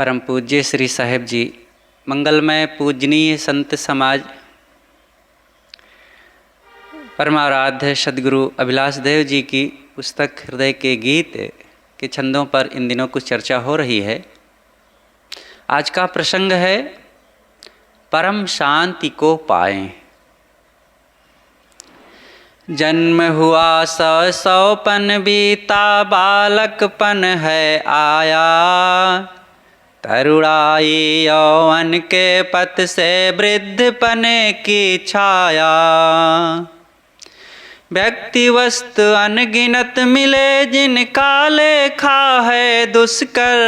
परम पूज्य श्री साहेब जी, मंगलमय पूजनीय संत समाज, परमाराध्य सदगुरु अभिलाष देव जी की पुस्तक हृदय के गीत के छंदों पर इन दिनों कुछ चर्चा हो रही है। आज का प्रसंग है परम शांति को पाएं। जन्म हुआ सौपन बीता, बालकपन है आया, तरुणाई यौवन के पथ से वृद्धपने की छाया। व्यक्ति वस्तु अनगिनत मिले, जिनका लेखा है दुष्कर,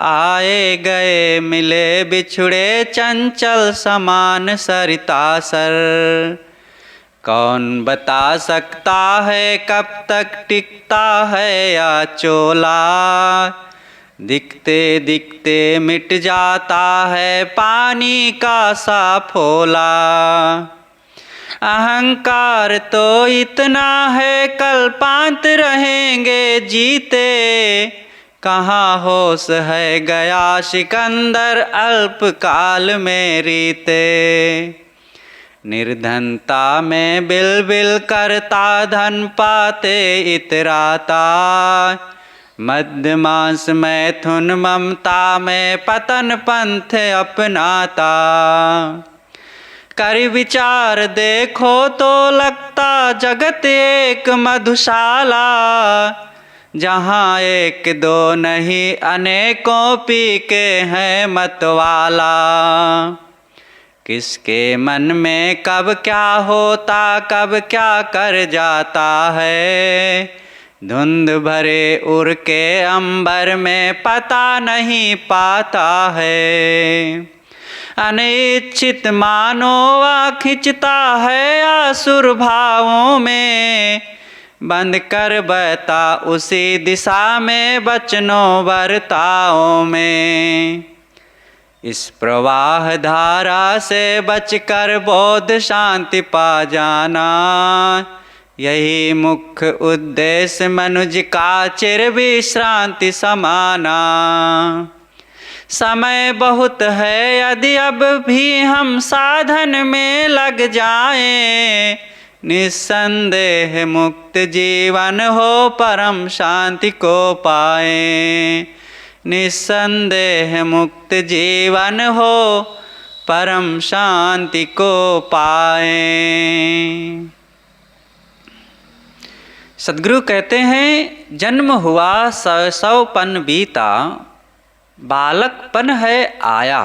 आए गए मिले बिछुड़े चंचल समान सरितासर। कौन बता सकता है कब तक टिकता है या चोला, दिखते दिखते मिट जाता है पानी का सा फोला। अहंकार तो इतना है कल्पांत रहेंगे जीते, कहाँ होश है गया सिकंदर अल्पकाल में रीते। निर्धनता में बिल बिल करता धन पाते इतराता, मध्यमांस मैथुन ममता में पतन पंथ अपनाता। कर विचार देखो तो लगता जगत एक मधुशाला, जहाँ एक दो नहीं अनेकों पी के हैं मतवाला। किसके मन में कब क्या होता कब क्या कर जाता है, धुंध भरे उड़ के अंबर में पता नहीं पाता है। अनिच्छित मानोवा खिंचता है आसुर भावों में, बंद कर बहता उसी दिशा में बचनों बरताओं में। इस प्रवाह धारा से बचकर बोध शांति पा जाना, यही मुख्य उद्देश्य मनुज का चिर विश्रांति समाना। समय बहुत है यदि अब भी हम साधन में लग जाएं, निस्संदेह मुक्त जीवन हो परम शांति को पाएं। निस्संदेह मुक्त जीवन हो परम शांति को पाएं। सद्गुरु कहते हैं, जन्म हुआ सौपन बीता, बालकपन है आया।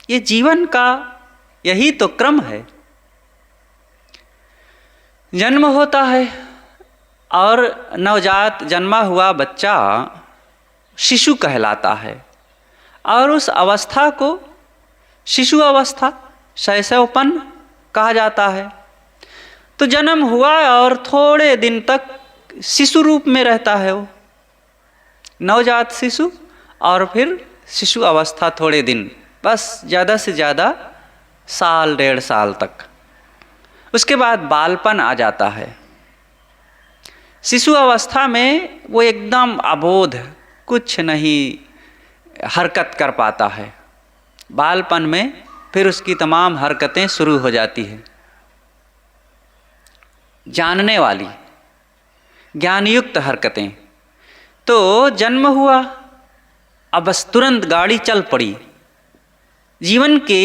ये जीवन का यही तो क्रम है। जन्म होता है और नवजात जन्मा हुआ बच्चा शिशु कहलाता है, और उस अवस्था को शिशु अवस्था, शैशवपन कहा जाता है। तो जन्म हुआ और थोड़े दिन तक शिशु रूप में रहता है वो नवजात शिशु, और फिर शिशु अवस्था थोड़े दिन, बस ज़्यादा से ज़्यादा साल डेढ़ साल तक। उसके बाद बालपन आ जाता है। शिशु अवस्था में वो एकदम अबोध, कुछ नहीं हरकत कर पाता है। बालपन में फिर उसकी तमाम हरकतें शुरू हो जाती हैं, जानने वाली ज्ञानयुक्त हरकतें। तो जन्म हुआ, अब बस तुरंत गाड़ी चल पड़ी। जीवन की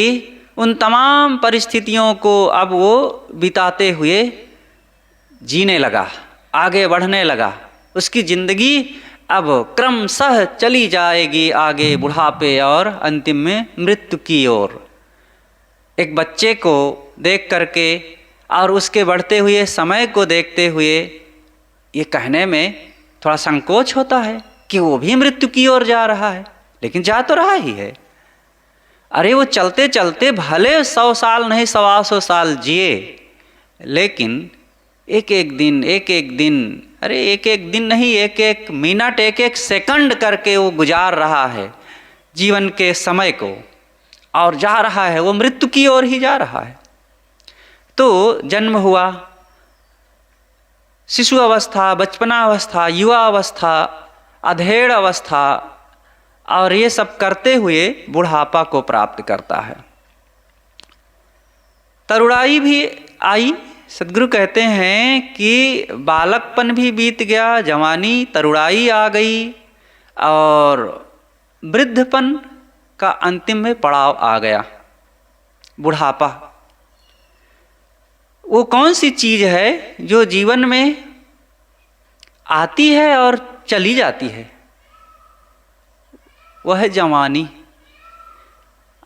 उन तमाम परिस्थितियों को अब वो बिताते हुए जीने लगा, आगे बढ़ने लगा। उसकी ज़िंदगी अब क्रमशः चली जाएगी आगे बुढ़ापे और अंतिम में मृत्यु की ओर। एक बच्चे को देख करके और उसके बढ़ते हुए समय को देखते हुए ये कहने में थोड़ा संकोच होता है कि वो भी मृत्यु की ओर जा रहा है, लेकिन जा तो रहा ही है। अरे वो चलते चलते भले 100 साल नहीं 125 साल जिए, लेकिन एक एक दिन, अरे एक एक दिन नहीं, एक एक मिनट, एक एक सेकंड करके वो गुजार रहा है जीवन के समय को, और जा रहा है, वो मृत्यु की ओर ही जा रहा है। तो जन्म हुआ, शिशु अवस्था, बचपना अवस्था, युवा अवस्था, अधेड़ अवस्था, और ये सब करते हुए बुढ़ापा को प्राप्त करता है। तरुणाई भी आई। सद्गुरु कहते हैं कि बालकपन भी बीत गया, जवानी तरुणाई आ गई और वृद्धपन का अंतिम में पड़ाव आ गया, बुढ़ापा। वो कौन सी चीज़ है जो जीवन में आती है और चली जाती है? वह है जवानी।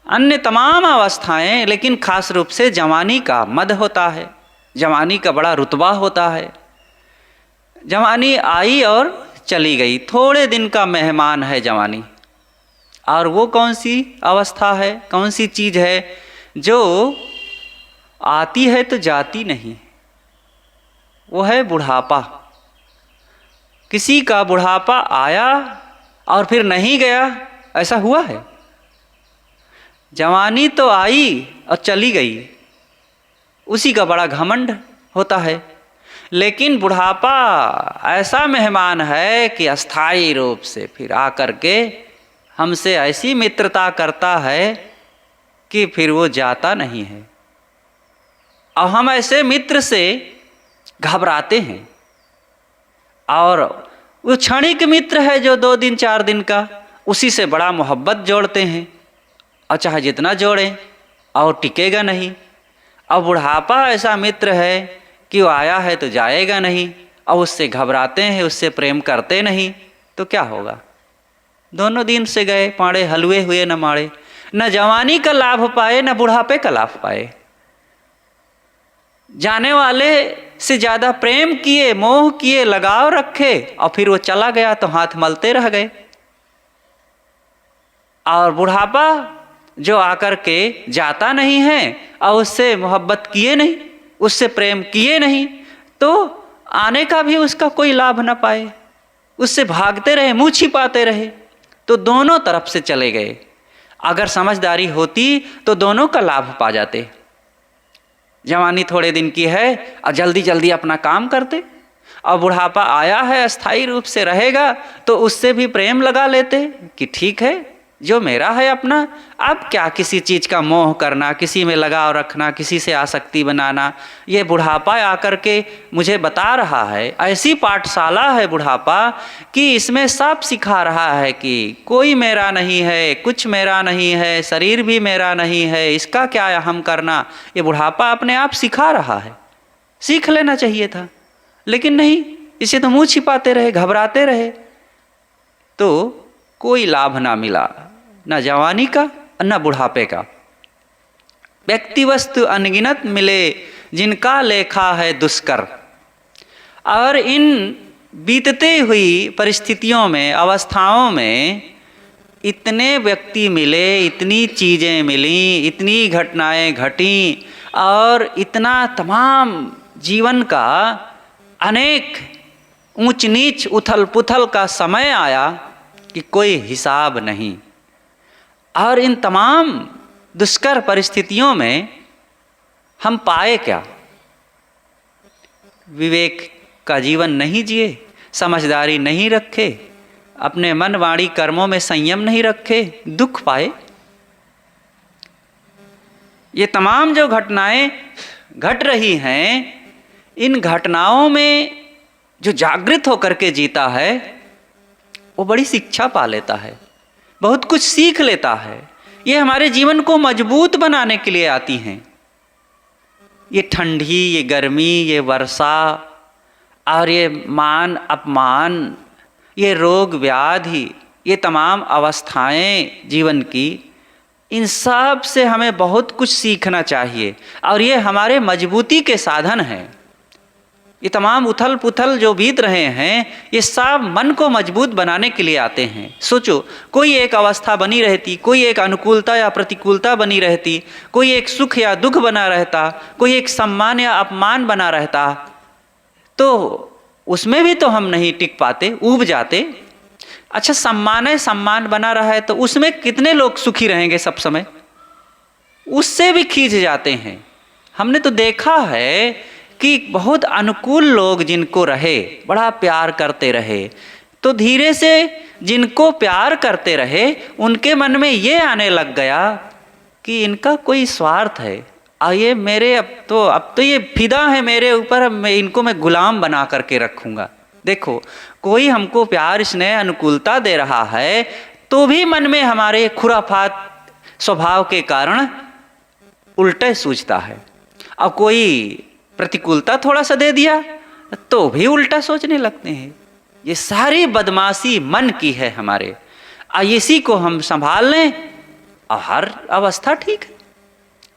अन्य तमाम अवस्थाएं, लेकिन खास रूप से जवानी का मद होता है, जवानी का बड़ा रुतबा होता है। जवानी आई और चली गई, थोड़े दिन का मेहमान है जवानी। और वो कौन सी अवस्था है, कौन सी चीज़ है जो आती है तो जाती नहीं? वो है बुढ़ापा। किसी का बुढ़ापा आया और फिर नहीं गया, ऐसा हुआ है? जवानी तो आई और चली गई, उसी का बड़ा घमंड होता है। लेकिन बुढ़ापा ऐसा मेहमान है कि अस्थायी रूप से फिर आकर के हमसे ऐसी मित्रता करता है कि फिर वो जाता नहीं है। और हम ऐसे मित्र से घबराते हैं। और वो क्षणिक मित्र है जो 2 दिन 4 दिन का, उसी से बड़ा मोहब्बत जोड़ते हैं, और चाहे जितना जोड़ें और टिकेगा नहीं। और बुढ़ापा ऐसा मित्र है कि वो आया है तो जाएगा नहीं, और उससे घबराते हैं, उससे प्रेम करते नहीं, तो क्या होगा? दोनों दिन से गए पाड़े, हलवे हुए न माड़े। न जवानी का लाभ पाए, न बुढ़ापे का लाभ पाए। जाने वाले से ज़्यादा प्रेम किए, मोह किए, लगाव रखे, और फिर वो चला गया तो हाथ मलते रह गए। और बुढ़ापा जो आकर के जाता नहीं है और उससे मोहब्बत किए नहीं, उससे प्रेम किए नहीं, तो आने का भी उसका कोई लाभ न पाए, उससे भागते रहे, मुँह छिपाते रहे, तो दोनों तरफ से चले गए। अगर समझदारी होती तो दोनों का लाभ पा जाते। जवानी थोड़े दिन की है और जल्दी जल्दी अपना काम करते, और बुढ़ापा आया है अस्थायी रूप से रहेगा तो उससे भी प्रेम लगा लेते कि ठीक है जो मेरा है अपना। अब क्या किसी चीज़ का मोह करना, किसी में लगाव रखना, किसी से आसक्ति बनाना। ये बुढ़ापा आकर के मुझे बता रहा है, ऐसी पाठशाला है बुढ़ापा कि इसमें सब सिखा रहा है कि कोई मेरा नहीं है, कुछ मेरा नहीं है, शरीर भी मेरा नहीं है, इसका क्या अहम करना। ये बुढ़ापा अपने आप सिखा रहा है। सीख लेना चाहिए था, लेकिन नहीं, इसे तो मुँह छिपाते रहे, घबराते रहे, तो कोई लाभ ना मिला, न जवानी का न बुढ़ापे का। व्यक्ति वस्तु अनगिनत मिले, जिनका लेखा है दुष्कर। और इन बीतते हुई परिस्थितियों में, अवस्थाओं में इतने व्यक्ति मिले, इतनी चीज़ें मिली, इतनी घटनाएं घटी, और इतना तमाम जीवन का अनेक ऊंच नीच, उथल पुथल का समय आया कि कोई हिसाब नहीं। और इन तमाम दुष्कर परिस्थितियों में हम पाए क्या? विवेक का जीवन नहीं जिए, समझदारी नहीं रखे, अपने मन वाणी कर्मों में संयम नहीं रखे, दुख पाए। ये तमाम जो घटनाएं घट रही हैं, इन घटनाओं में जो जागृत होकर के जीता है वो बड़ी शिक्षा पा लेता है, बहुत कुछ सीख लेता है। ये हमारे जीवन को मजबूत बनाने के लिए आती हैं। ये ठंडी, ये गर्मी, ये वर्षा, और ये मान अपमान, ये रोग व्याधि, ये तमाम अवस्थाएं जीवन की, इन सब से हमें बहुत कुछ सीखना चाहिए, और ये हमारे मजबूती के साधन हैं। ये तमाम उथल पुथल जो बीत रहे हैं, ये सब मन को मजबूत बनाने के लिए आते हैं। सोचो, कोई एक अवस्था बनी रहती, कोई एक अनुकूलता या प्रतिकूलता बनी रहती, कोई एक सुख या दुख बना रहता, कोई एक सम्मान या अपमान बना रहता, तो उसमें भी तो हम नहीं टिक पाते, ऊब जाते। अच्छा, सम्मान बना रहा है तो उसमें कितने लोग सुखी रहेंगे सब समय? उससे भी खींच जाते हैं। हमने तो देखा है कि बहुत अनुकूल लोग जिनको रहे, बड़ा प्यार करते रहे, तो धीरे से जिनको प्यार करते रहे उनके मन में ये आने लग गया कि इनका कोई स्वार्थ है, ये मेरे अब तो ये फिदा है मेरे ऊपर, अब मैं गुलाम बना करके रखूँगा। देखो, कोई हमको प्यार स्नेह अनुकूलता दे रहा है तो भी मन में हमारे खुराफात स्वभाव के कारण उल्टे सूझता है, और कोई प्रतिकूलता थोड़ा सा दे दिया तो भी उल्टा सोचने लगते हैं। ये सारी बदमाशी मन की है हमारे, इसी को हम संभाल लें और हर अवस्था ठीक है।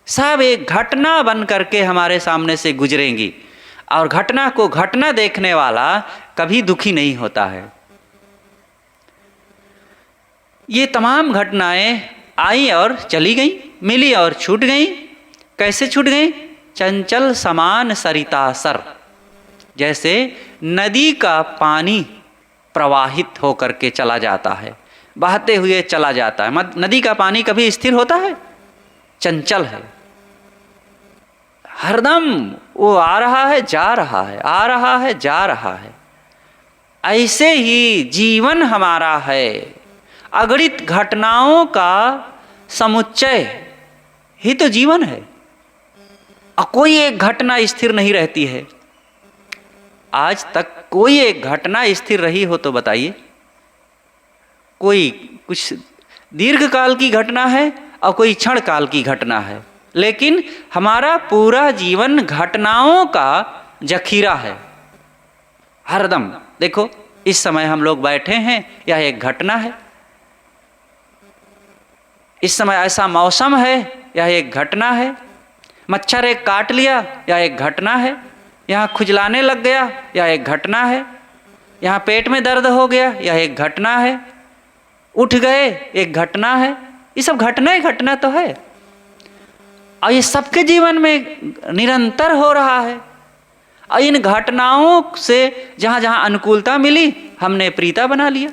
सब एक घटना बन करके हमारे सामने से गुजरेंगी, और घटना को घटना देखने वाला कभी दुखी नहीं होता है। ये तमाम घटनाएं आई और चली गई, मिली और छूट गई। कैसे छूट गई? चंचल समान सरिता सर, जैसे नदी का पानी प्रवाहित होकर के चला जाता है, बहते हुए चला जाता है। नदी का पानी कभी स्थिर होता है? चंचल है, हरदम वो आ रहा है जा रहा है, आ रहा है जा रहा है। ऐसे ही जीवन हमारा है, अगणित घटनाओं का समुच्चय ही तो जीवन है, और कोई एक घटना स्थिर नहीं रहती है। आज तक कोई एक घटना स्थिर रही हो तो बताइए? कोई कुछ दीर्घ काल की घटना है और कोई क्षण काल की घटना है, लेकिन हमारा पूरा जीवन घटनाओं का जखीरा है। हरदम देखो, इस समय हम लोग बैठे हैं, यह एक घटना है। इस समय ऐसा मौसम है, यह एक घटना है। मच्छर एक काट लिया, यह एक घटना है। यहाँ खुजलाने लग गया, यह एक घटना है। यहाँ पेट में दर्द हो गया, यह एक घटना है। उठ गए, एक घटना है। ये सब घटना ही घटना तो है, और ये सबके जीवन में निरंतर हो रहा है। और इन घटनाओं से जहाँ जहाँ अनुकूलता मिली हमने प्रीता बना लिया,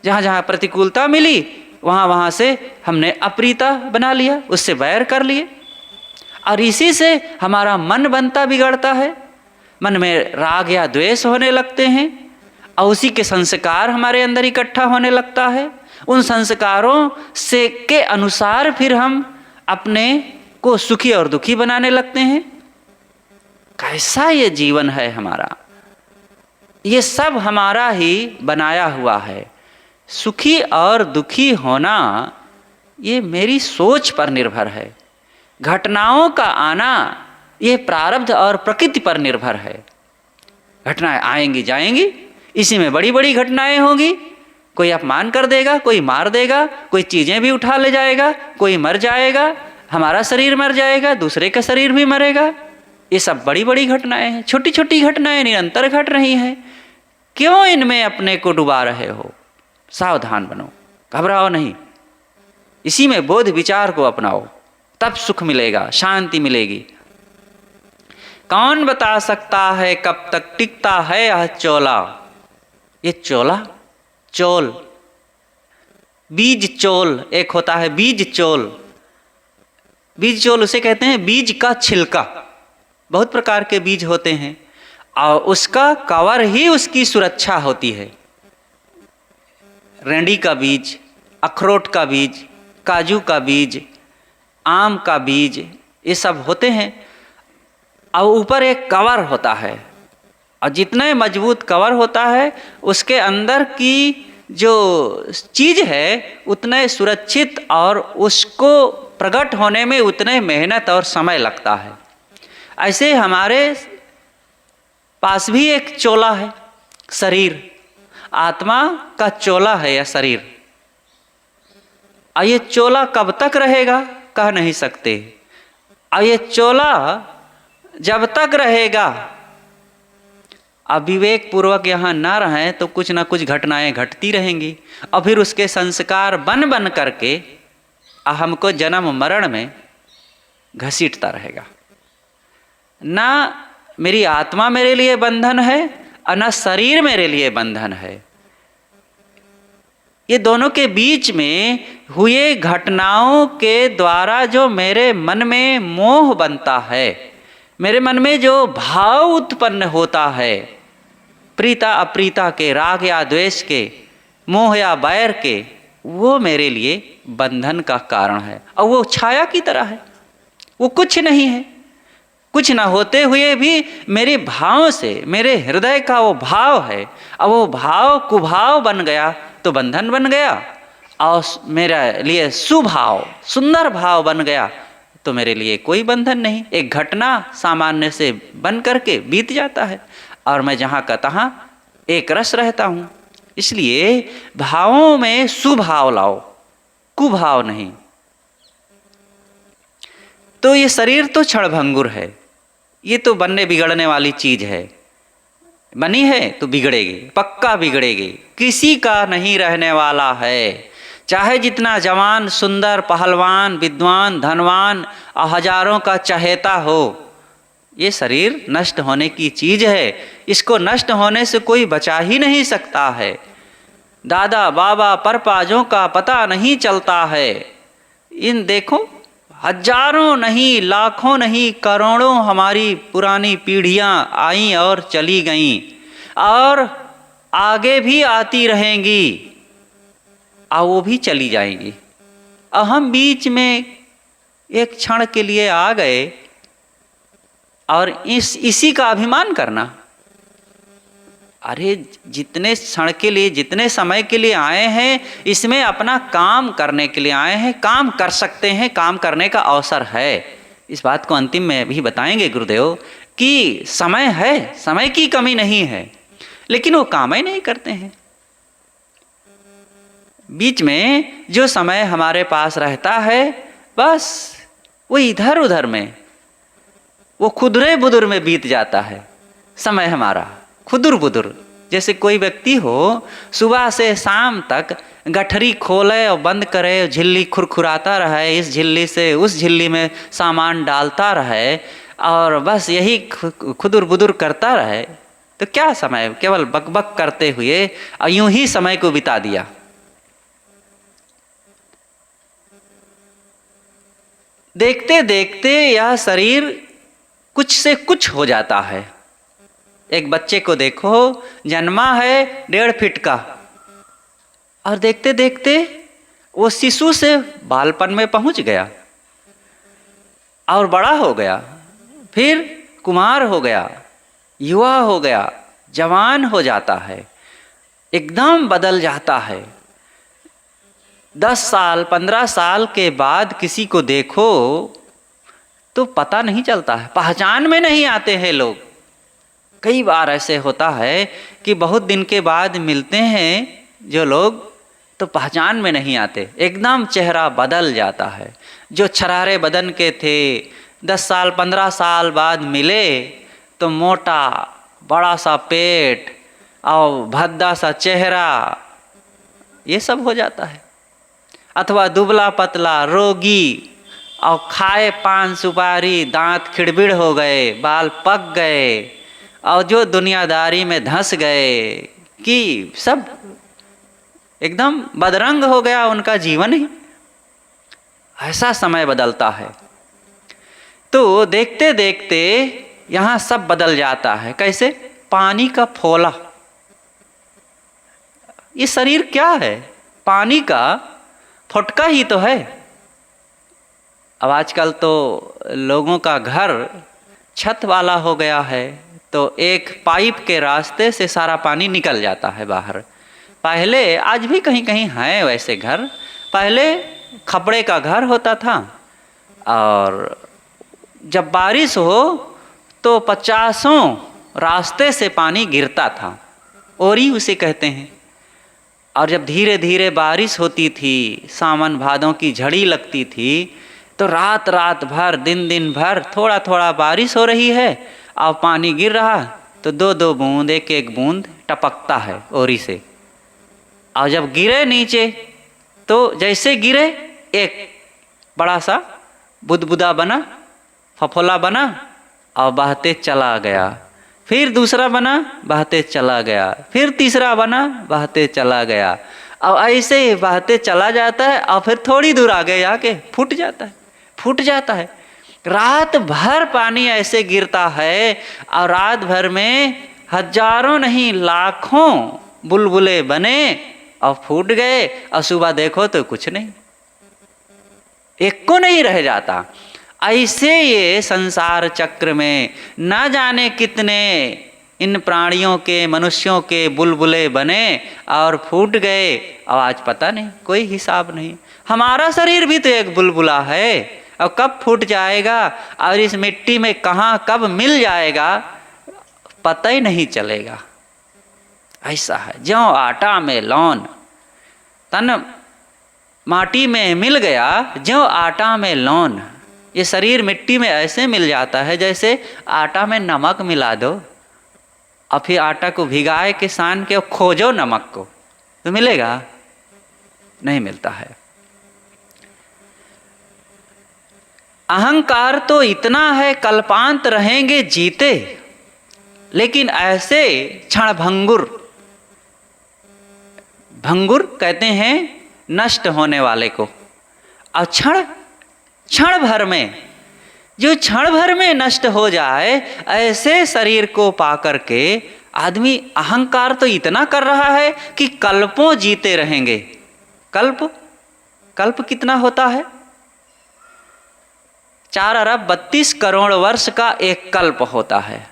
जहाँ जहाँ प्रतिकूलता मिली वहाँ वहाँ से हमने अप्रीता बना लिया, उससे बैर कर लिए। और इसी से हमारा मन बनता बिगड़ता है, मन में राग या द्वेष होने लगते हैं, और उसी के संस्कार हमारे अंदर इकट्ठा होने लगता है। उन संस्कारों से के अनुसार फिर हम अपने को सुखी और दुखी बनाने लगते हैं। कैसा ये जीवन है हमारा, ये सब हमारा ही बनाया हुआ है। सुखी और दुखी होना ये मेरी सोच पर निर्भर है। घटनाओं का आना ये प्रारब्ध और प्रकृति पर निर्भर है। घटनाएं आएंगी जाएंगी, इसी में बड़ी बड़ी घटनाएं होंगी। कोई अपमान कर देगा, कोई मार देगा, कोई चीज़ें भी उठा ले जाएगा, कोई मर जाएगा, हमारा शरीर मर जाएगा, दूसरे का शरीर भी मरेगा। ये सब बड़ी बड़ी घटनाएं हैं। छोटी छोटी घटनाएं निरंतर घट रही हैं। क्यों इनमें अपने को डुबा रहे हो? सावधान बनो, घबराओ नहीं। इसी में बोध विचार को अपनाओ, तब सुख मिलेगा, शांति मिलेगी। कौन बता सकता है कब तक टिकता है यह चोला? ये चोला, चोल, बीज चोल एक होता है, बीज चोल। बीज चोल उसे कहते हैं बीज का छिलका। बहुत प्रकार के बीज होते हैं, और उसका कवर ही उसकी सुरक्षा होती है। रेंडी का बीज, अखरोट का बीज, काजू का बीज, आम का बीज, ये सब होते हैं, और ऊपर एक कवर होता है। और जितने मजबूत कवर होता है उसके अंदर की जो चीज़ है उतने सुरक्षित, और उसको प्रकट होने में उतने मेहनत और समय लगता है। ऐसे हमारे पास भी एक चोला है, शरीर। आत्मा का चोला है यह शरीर। और ये चोला कब तक रहेगा कह नहीं सकते। और ये चोला जब तक रहेगा, अब विवेक पूर्वक यहाँ ना रहें तो कुछ ना कुछ घटनाएं घटती रहेंगी, और फिर उसके संस्कार बन बन करके हमको जन्म मरण में घसीटता रहेगा। ना मेरी आत्मा मेरे लिए बंधन है, और ना शरीर मेरे लिए बंधन है। ये दोनों के बीच में हुए घटनाओं के द्वारा जो मेरे मन में मोह बनता है, मेरे मन में जो भाव उत्पन्न होता है, प्रीता अप्रीता के, राग या द्वेष के, मोह या बैर के, वो मेरे लिए बंधन का कारण है। और वो छाया की तरह है, वो कुछ नहीं है। कुछ ना होते हुए भी मेरे भाव से, मेरे हृदय का वो भाव है, अब वो भाव कुभाव बन गया तो बंधन बन गया, और मेरे लिए सुभाव, सुंदर भाव बन गया तो मेरे लिए कोई बंधन नहीं। एक घटना सामान्य से बन करके बीत जाता है, और मैं जहाँ का तहाँ एक रस रहता हूँ। इसलिए भावों में सुभाव लाओ, कुभाव नहीं। तो ये शरीर तो क्षणभंगुर है, ये तो बनने बिगड़ने वाली चीज है। बनी है तो बिगड़ेगी, पक्का बिगड़ेगी, किसी का नहीं रहने वाला है। चाहे जितना जवान, सुंदर, पहलवान, विद्वान, धनवान और हजारों का चहेता हो, ये शरीर नष्ट होने की चीज है। इसको नष्ट होने से कोई बचा ही नहीं सकता है। दादा बाबा परपाजों का पता नहीं चलता है। इन देखो, हजारों नहीं, लाखों नहीं, करोड़ों हमारी पुरानी पीढ़ियां आईं और चली गईं, और आगे भी आती रहेंगी, और वो भी चली जाएंगी। और हम बीच में एक क्षण के लिए आ गए और इसी का अभिमान करना। अरे जितने क्षण के लिए, जितने समय के लिए आए हैं, इसमें अपना काम करने के लिए आए हैं, काम कर सकते हैं, काम करने का अवसर है। इस बात को अंतिम में भी बताएंगे गुरुदेव कि समय है, समय की कमी नहीं है, लेकिन वो काम ही नहीं करते हैं। बीच में जो समय हमारे पास रहता है, बस वो इधर उधर में, वो खुदरे बुदुर में बीत जाता है समय हमारा, खुदुर बुदुर। जैसे कोई व्यक्ति हो, सुबह से शाम तक गठरी खोले और बंद करे, झिल्ली खुरखुराता रहे, इस झिल्ली से उस झिल्ली में सामान डालता रहे, और बस यही खुदुर बुदुर करता रहे, तो क्या समय केवल बकबक करते हुए और यूं ही समय को बिता दिया। देखते देखते यह शरीर कुछ से कुछ हो जाता है। एक बच्चे को देखो, जन्मा है 1.5 फीट का, और देखते देखते वो शिशु से बालपन में पहुंच गया और बड़ा हो गया, फिर कुमार हो गया, युवा हो गया, जवान हो जाता है, एकदम बदल जाता है। 10 साल 15 साल के बाद किसी को देखो तो पता नहीं चलता है, पहचान में नहीं आते हैं लोग। कई बार ऐसे होता है कि बहुत दिन के बाद मिलते हैं जो लोग, तो पहचान में नहीं आते, एकदम चेहरा बदल जाता है। जो छरारे बदन के थे, 10 साल 15 साल बाद मिले तो मोटा बड़ा सा पेट और भद्दा सा चेहरा, ये सब हो जाता है। अथवा दुबला पतला रोगी, और खाए पान सुपारी, दांत खिड़बिड़ हो गए, बाल पक गए, और जो दुनियादारी में धंस गए कि सब एकदम बदरंग हो गया उनका जीवन ही। ऐसा समय बदलता है। तो देखते देखते यहाँ सब बदल जाता है। कैसे? पानी का फोला। ये शरीर क्या है? पानी का फुटका ही तो है। अब आजकल तो लोगों का घर छत वाला हो गया है, तो एक पाइप के रास्ते से सारा पानी निकल जाता है बाहर। पहले, आज भी कहीं कहीं हैं वैसे घर, पहले खपड़े का घर होता था, और जब बारिश हो तो 50 रास्ते से पानी गिरता था, ओरी उसे कहते हैं। और जब धीरे धीरे बारिश होती थी, सावन भादों की झड़ी लगती थी, तो रात रात भर, दिन दिन भर थोड़ा थोड़ा बारिश हो रही है और पानी गिर रहा, तो 2-2 बूंद, एक एक बूंद टपकता है ओरी से। और जब गिरे नीचे, तो जैसे गिरे एक बड़ा सा बुदबुदा बना, फफोला बना और बहते चला गया। फिर दूसरा बना, बहते चला गया। फिर तीसरा बना, बहते चला गया। और ऐसे ही बहते चला जाता है, और फिर थोड़ी दूर आगे जाके फूट जाता है, फूट जाता है। रात भर पानी ऐसे गिरता है, और रात भर में हजारों नहीं लाखों बुलबुले बने, और फूट गए और सुबह देखो तो कुछ नहीं, एक को नहीं रह जाता। ऐसे ये संसार चक्र में न जाने कितने इन प्राणियों के, मनुष्यों के बुलबुले बने और फूट गए, और आज पता नहीं, कोई हिसाब नहीं। हमारा शरीर भी तो एक बुलबुला है, और कब फूट जाएगा और इस मिट्टी में कहाँ कब मिल जाएगा पता ही नहीं चलेगा। ऐसा है, ज्यों आटा में लौन, तन माटी में मिल गया ज्यों आटा में लौन। ये शरीर मिट्टी में ऐसे मिल जाता है जैसे आटा में नमक मिला दो और फिर आटा को भिगाए के सान के खोजो नमक को, तो मिलेगा? नहीं मिलता है। अहंकार तो इतना है कल्पांत रहेंगे जीते, लेकिन ऐसे क्षण भंगुर, भंगुर कहते हैं नष्ट होने वाले को, और क्षण भर में, जो क्षण भर में नष्ट हो जाए, ऐसे शरीर को पाकर के आदमी अहंकार तो इतना कर रहा है कि कल्पों जीते रहेंगे। कल्प कितना होता है? 4 अरब 32 करोड़ वर्ष का एक कल्प होता है,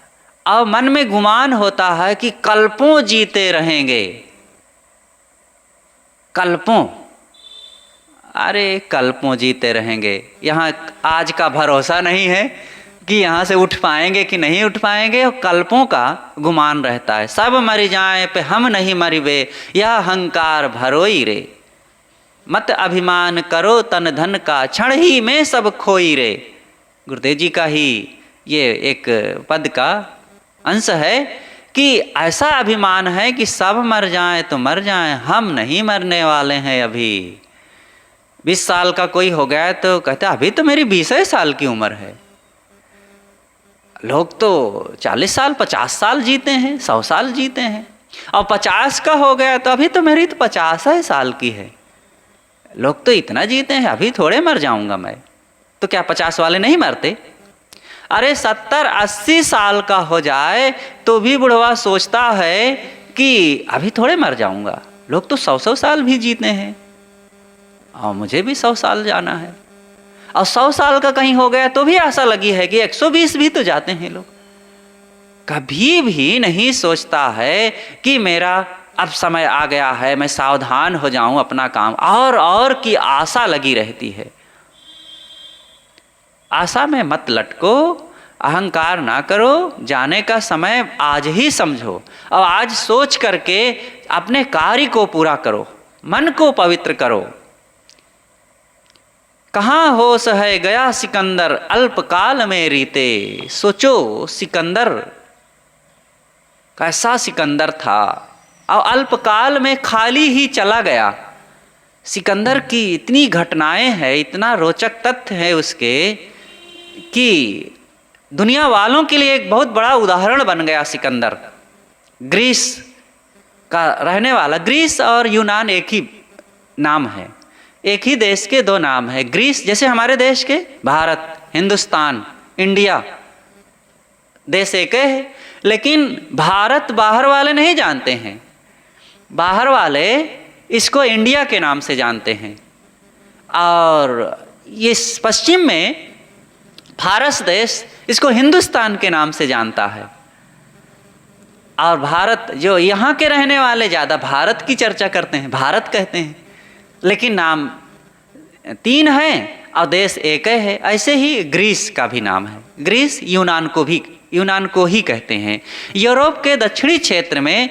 और मन में गुमान होता है कि कल्पों जीते रहेंगे। कल्पों, अरे कल्पों जीते रहेंगे, यहाँ आज का भरोसा नहीं है कि यहाँ से उठ पाएंगे कि नहीं उठ पाएंगे, और कल्पों का गुमान रहता है। सब मर जाए पे हम नहीं मरिबे, यह अहंकार भरोई रे। मत अभिमान करो तन धन का, क्षण ही में सब खोई रे। गुरुदेव जी का ही ये एक पद का अंश है कि ऐसा अभिमान है कि सब मर जाएं तो मर जाएं, हम नहीं मरने वाले हैं। अभी 20 साल का कोई हो गया तो कहते अभी तो मेरी 20 साल की उम्र है। लोग तो 40 साल 50 साल जीते हैं, 100 साल जीते हैं, और 50 का हो गया तो अभी तो मेरी तो 50 साल की है। लोग तो इतना जीते हैं, अभी थोड़े मर जाऊंगा मैं। तो क्या 50 वाले नहीं मरते? अरे 70-80 साल का हो जाए तो भी बुढ़वा सोचता है कि अभी थोड़े मर जाऊंगा। लोग तो 100-100 साल भी जीते हैं, और मुझे भी 100 साल जाना है। और 100 साल का कहीं हो गया तो भी आशा लगी है कि 120 भी तो जाते हैं लोग। कभी भी नहीं सोचता है कि मेरा अब समय आ गया है, मैं सावधान हो जाऊं अपना काम, और की आशा लगी रहती है। आशा में मत लटको, अहंकार ना करो, जाने का समय आज ही समझो, और आज सोच करके अपने कार्य को पूरा करो, मन को पवित्र करो। कहाँ होश है गया सिकंदर, अल्पकाल में रीते। सोचो सिकंदर कैसा सिकंदर था, और अल्पकाल में खाली ही चला गया। सिकंदर की इतनी घटनाएं हैं, इतना रोचक तथ्य है उसके, कि दुनिया वालों के लिए एक बहुत बड़ा उदाहरण बन गया सिकंदर। ग्रीस का रहने वाला, ग्रीस और यूनान एक ही नाम है, एक ही देश के 2 नाम है। ग्रीस जैसे हमारे देश के भारत, हिंदुस्तान, इंडिया, देश एक है, लेकिन भारत बाहर वाले नहीं जानते हैं। बाहर वाले इसको इंडिया के नाम से जानते हैं, और ये पश्चिम में फारस देश इसको हिंदुस्तान के नाम से जानता है। और भारत, जो यहाँ के रहने वाले ज़्यादा भारत की चर्चा करते हैं, भारत कहते हैं, लेकिन नाम 3 है और देश एक है। ऐसे ही ग्रीस का भी नाम है। ग्रीस यूनान को ही कहते हैं। यूरोप के दक्षिणी क्षेत्र में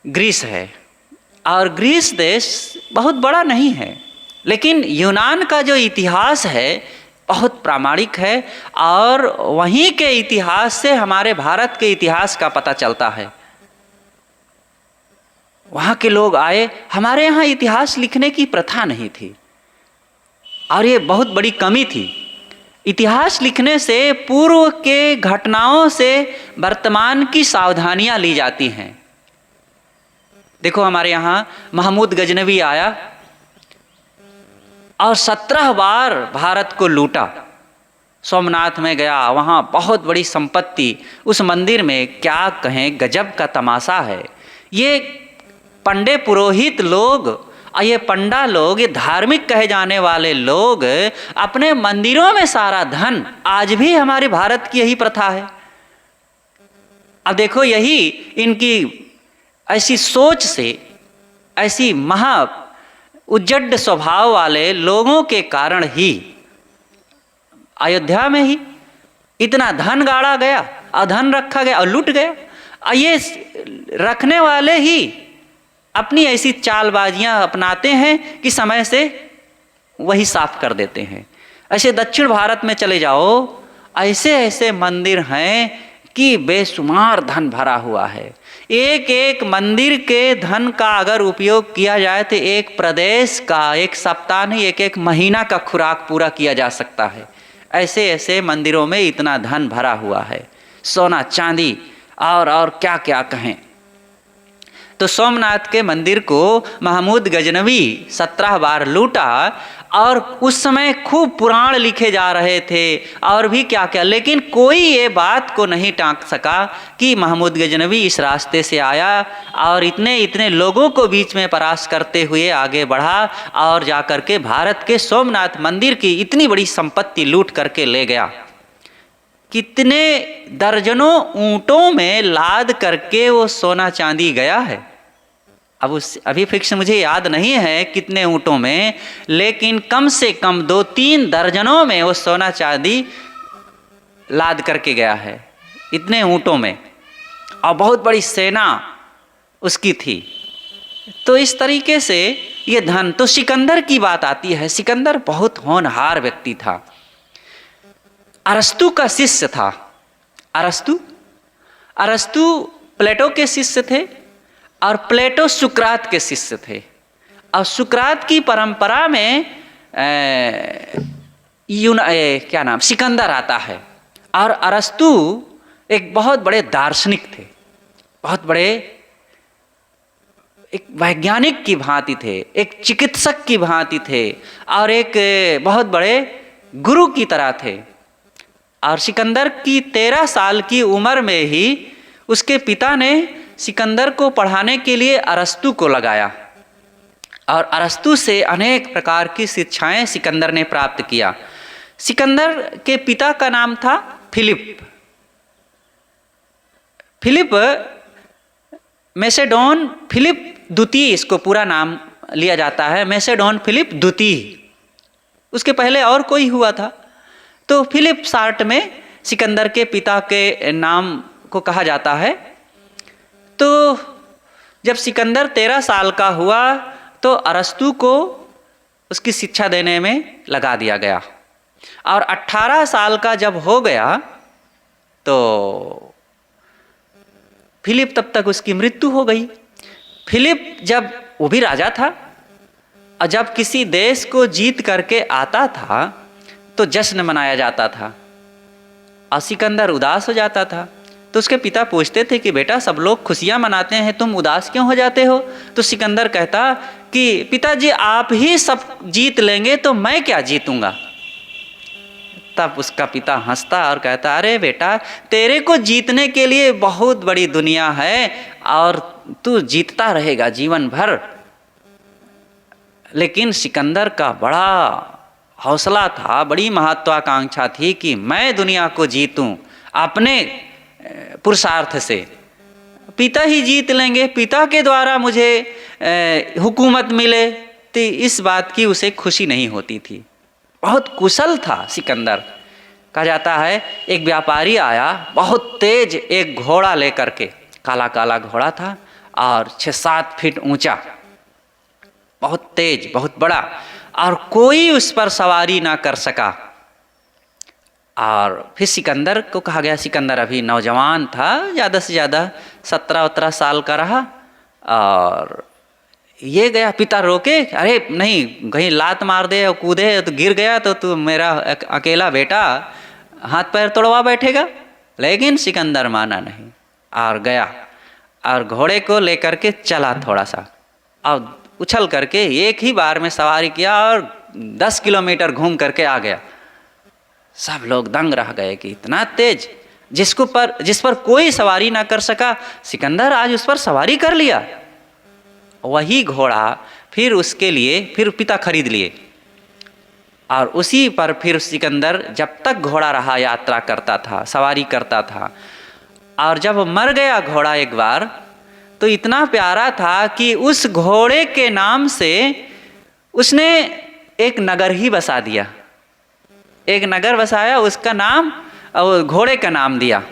ग्रीस है, और ग्रीस देश बहुत बड़ा नहीं है, लेकिन यूनान का जो इतिहास है बहुत प्रामाणिक है, और वहीं के इतिहास से हमारे भारत के इतिहास का पता चलता है। वहाँ के लोग आए, हमारे यहाँ इतिहास लिखने की प्रथा नहीं थी, और ये बहुत बड़ी कमी थी। इतिहास लिखने से पूर्व के घटनाओं से वर्तमान की सावधानियाँ ली जाती हैं। देखो हमारे यहाँ महमूद गजनवी आया और 17 बार भारत को लूटा। सोमनाथ में गया, वहाँ बहुत बड़ी संपत्ति, उस मंदिर में क्या कहें, गजब का तमाशा है। ये पंडे पुरोहित लोग और ये पंडा लोग, ये धार्मिक कहे जाने वाले लोग अपने मंदिरों में सारा धन, आज भी हमारे भारत की यही प्रथा है। अब देखो, यही इनकी ऐसी सोच से, ऐसी महा उज्जड स्वभाव वाले लोगों के कारण ही अयोध्या में ही इतना धन गाड़ा गया और धन रखा गया और लूट गया। और ये रखने वाले ही अपनी ऐसी चालबाजियां अपनाते हैं कि समय से वही साफ कर देते हैं। ऐसे दक्षिण भारत में चले जाओ, ऐसे ऐसे मंदिर हैं कि बेशुमार धन भरा हुआ है। एक एक मंदिर के धन का अगर उपयोग किया जाए तो एक प्रदेश का, एक सप्ताह नहीं, एक एक महीना का खुराक पूरा किया जा सकता है। ऐसे ऐसे मंदिरों में इतना धन भरा हुआ है, सोना चांदी और क्या क्या कहें। तो सोमनाथ के मंदिर को महमूद गजनवी 17 बार लूटा और उस समय खूब पुराण लिखे जा रहे थे और भी क्या क्या, लेकिन कोई ये बात को नहीं टाँक सका कि महमूद गजनवी इस रास्ते से आया और इतने इतने लोगों को बीच में परास्त करते हुए आगे बढ़ा और जाकर के भारत के सोमनाथ मंदिर की इतनी बड़ी संपत्ति लूट करके ले गया। कितने दर्जनों ऊँटों में लाद करके वो सोना चांदी गया है। अब अभी फिक्स मुझे याद नहीं है कितने ऊँटों में, लेकिन कम से कम 2-3 दर्जनों में वो सोना चांदी लाद करके गया है, इतने ऊँटों में, और बहुत बड़ी सेना उसकी थी। तो इस तरीके से ये धन। तो सिकंदर की बात आती है। सिकंदर बहुत होनहार व्यक्ति था, अरस्तु का शिष्य था। अरस्तु प्लेटो के शिष्य थे और प्लेटो सुकरात के शिष्य थे। और सुकरात की परंपरा में क्या नाम, सिकंदर आता है। और अरस्तु एक बहुत बड़े दार्शनिक थे, बहुत बड़े एक वैज्ञानिक की भांति थे, एक चिकित्सक की भांति थे और एक बहुत बड़े गुरु की तरह थे। और सिकंदर की 13 साल की उम्र में ही उसके पिता ने सिकंदर को पढ़ाने के लिए अरस्तु को लगाया और अरस्तु से अनेक प्रकार की शिक्षाएं सिकंदर ने प्राप्त किया। सिकंदर के पिता का नाम था फिलिप मैसेडोन फिलिप द्वितीय, इसको पूरा नाम लिया जाता है, मैसेडोन फिलिप द्वितीय। उसके पहले और कोई हुआ था, तो फिलिप सार्ट में सिकंदर के पिता के नाम को कहा जाता है। तो जब सिकंदर 13 साल का हुआ तो अरस्तु को उसकी शिक्षा देने में लगा दिया गया और 18 साल का जब हो गया तो फिलिप, तब तक उसकी मृत्यु हो गई। फिलिप जब, वो भी राजा था, और जब किसी देश को जीत करके आता था तो जश्न मनाया जाता था और सिकंदर उदास हो जाता था। तो उसके पिता पूछते थे कि बेटा, सब लोग खुशियां मनाते हैं, तुम उदास क्यों हो जाते हो? तो सिकंदर कहता कि पिताजी, आप ही सब जीत लेंगे तो मैं क्या जीतूंगा? तब उसका पिता हंसता और कहता, अरे बेटा, तेरे को जीतने के लिए बहुत बड़ी दुनिया है और तू जीतता रहेगा जीवन भर। लेकिन सिकंदर का बड़ा हौसला था, बड़ी महत्वाकांक्षा थी कि मैं दुनिया को जीतूं अपने पुरुषार्थ से। पिता ही जीत लेंगे, पिता के द्वारा मुझे हुकूमत मिले, तो इस बात की उसे खुशी नहीं होती थी। बहुत कुशल था सिकंदर। कहा जाता है एक व्यापारी आया, बहुत तेज एक घोड़ा लेकर के, काला काला घोड़ा था और 6-7 फीट ऊंचा, बहुत तेज, बहुत बड़ा, और कोई उस पर सवारी ना कर सका। और फिर सिकंदर को कहा गया, सिकंदर अभी नौजवान था, ज़्यादा से ज़्यादा 17-18 साल का रहा, और ये गया, पिता रोके, अरे नहीं, कहीं लात मार दे और कूदे तो गिर गया तो तू मेरा अकेला बेटा हाथ पैर तोड़वा बैठेगा। लेकिन सिकंदर माना नहीं और गया और घोड़े को लेकर के चला थोड़ा सा और उछल करके एक ही बार में सवारी किया और 10 किलोमीटर घूम करके आ गया। सब लोग दंग रह गए कि इतना तेज, जिस पर कोई सवारी ना कर सका, सिकंदर आज उस पर सवारी कर लिया। वही घोड़ा फिर उसके लिए फिर पिता खरीद लिए, और उसी पर फिर सिकंदर जब तक घोड़ा रहा यात्रा करता था, सवारी करता था। और जब मर गया घोड़ा एक बार, तो इतना प्यारा था कि उस घोड़े के नाम से उसने एक नगर ही बसा दिया, एक नगर बसाया, उसका नाम और घोड़े का नाम दिया।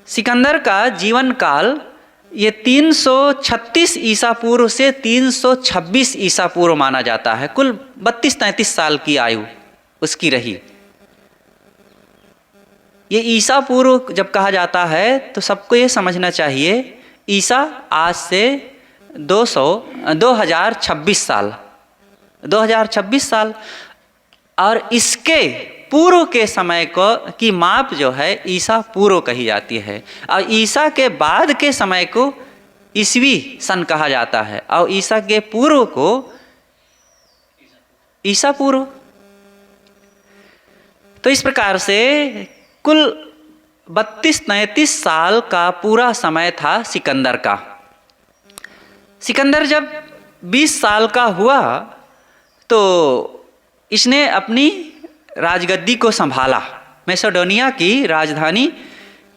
सिकंदर का जीवन काल ये 336 ईसा पूर्व से 326 ईसा पूर्व माना जाता है। कुल 32-33 साल की आयु उसकी रही। ये ईसा पूर्व जब कहा जाता है तो सबको ये समझना चाहिए, ईसा आज से 2026 साल, 2026 साल, और इसके पूर्व के समय को की माप जो है ईसा पूर्व कही जाती है, और ईसा के बाद के समय को ईसवी सन कहा जाता है, और ईसा के पूर्व को ईसा पूर्व। तो इस प्रकार से कुल 32-33 साल का पूरा समय था सिकंदर का। सिकंदर जब 20 साल का हुआ तो इसने अपनी राजगद्दी को संभाला। मैसेडोनिया की राजधानी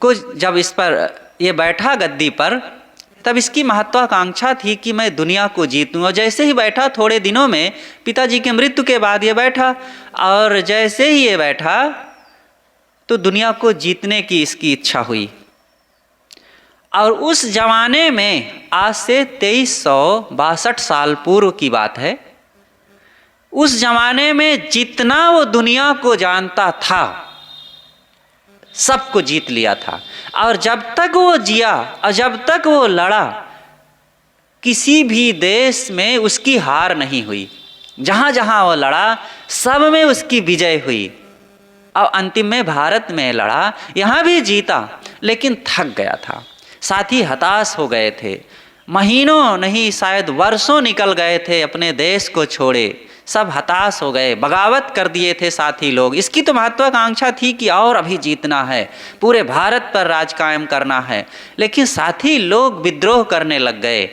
को जब इस पर ये बैठा गद्दी पर, तब इसकी महत्वाकांक्षा थी कि मैं दुनिया को जीतूं। और जैसे ही बैठा, थोड़े दिनों में पिताजी के मृत्यु के बाद ये बैठा, और जैसे ही ये बैठा तो दुनिया को जीतने की इसकी इच्छा हुई। और उस जमाने में, आज से 2362 साल पूर्व की बात है, उस जमाने में जितना वो दुनिया को जानता था सबको जीत लिया था। और जब तक वो जिया और जब तक वो लड़ा, किसी भी देश में उसकी हार नहीं हुई। जहाँ जहाँ वो लड़ा सब में उसकी विजय हुई, और अंतिम में भारत में लड़ा, यहाँ भी जीता, लेकिन थक गया था। साथी हताश हो गए थे, महीनों नहीं शायद वर्षों निकल गए थे अपने देश को छोड़े, सब हताश हो गए, बगावत कर दिए थे साथी लोग। इसकी तो महत्वाकांक्षा थी कि और अभी जीतना है, पूरे भारत पर राज कायम करना है, लेकिन साथी लोग विद्रोह करने लग गए।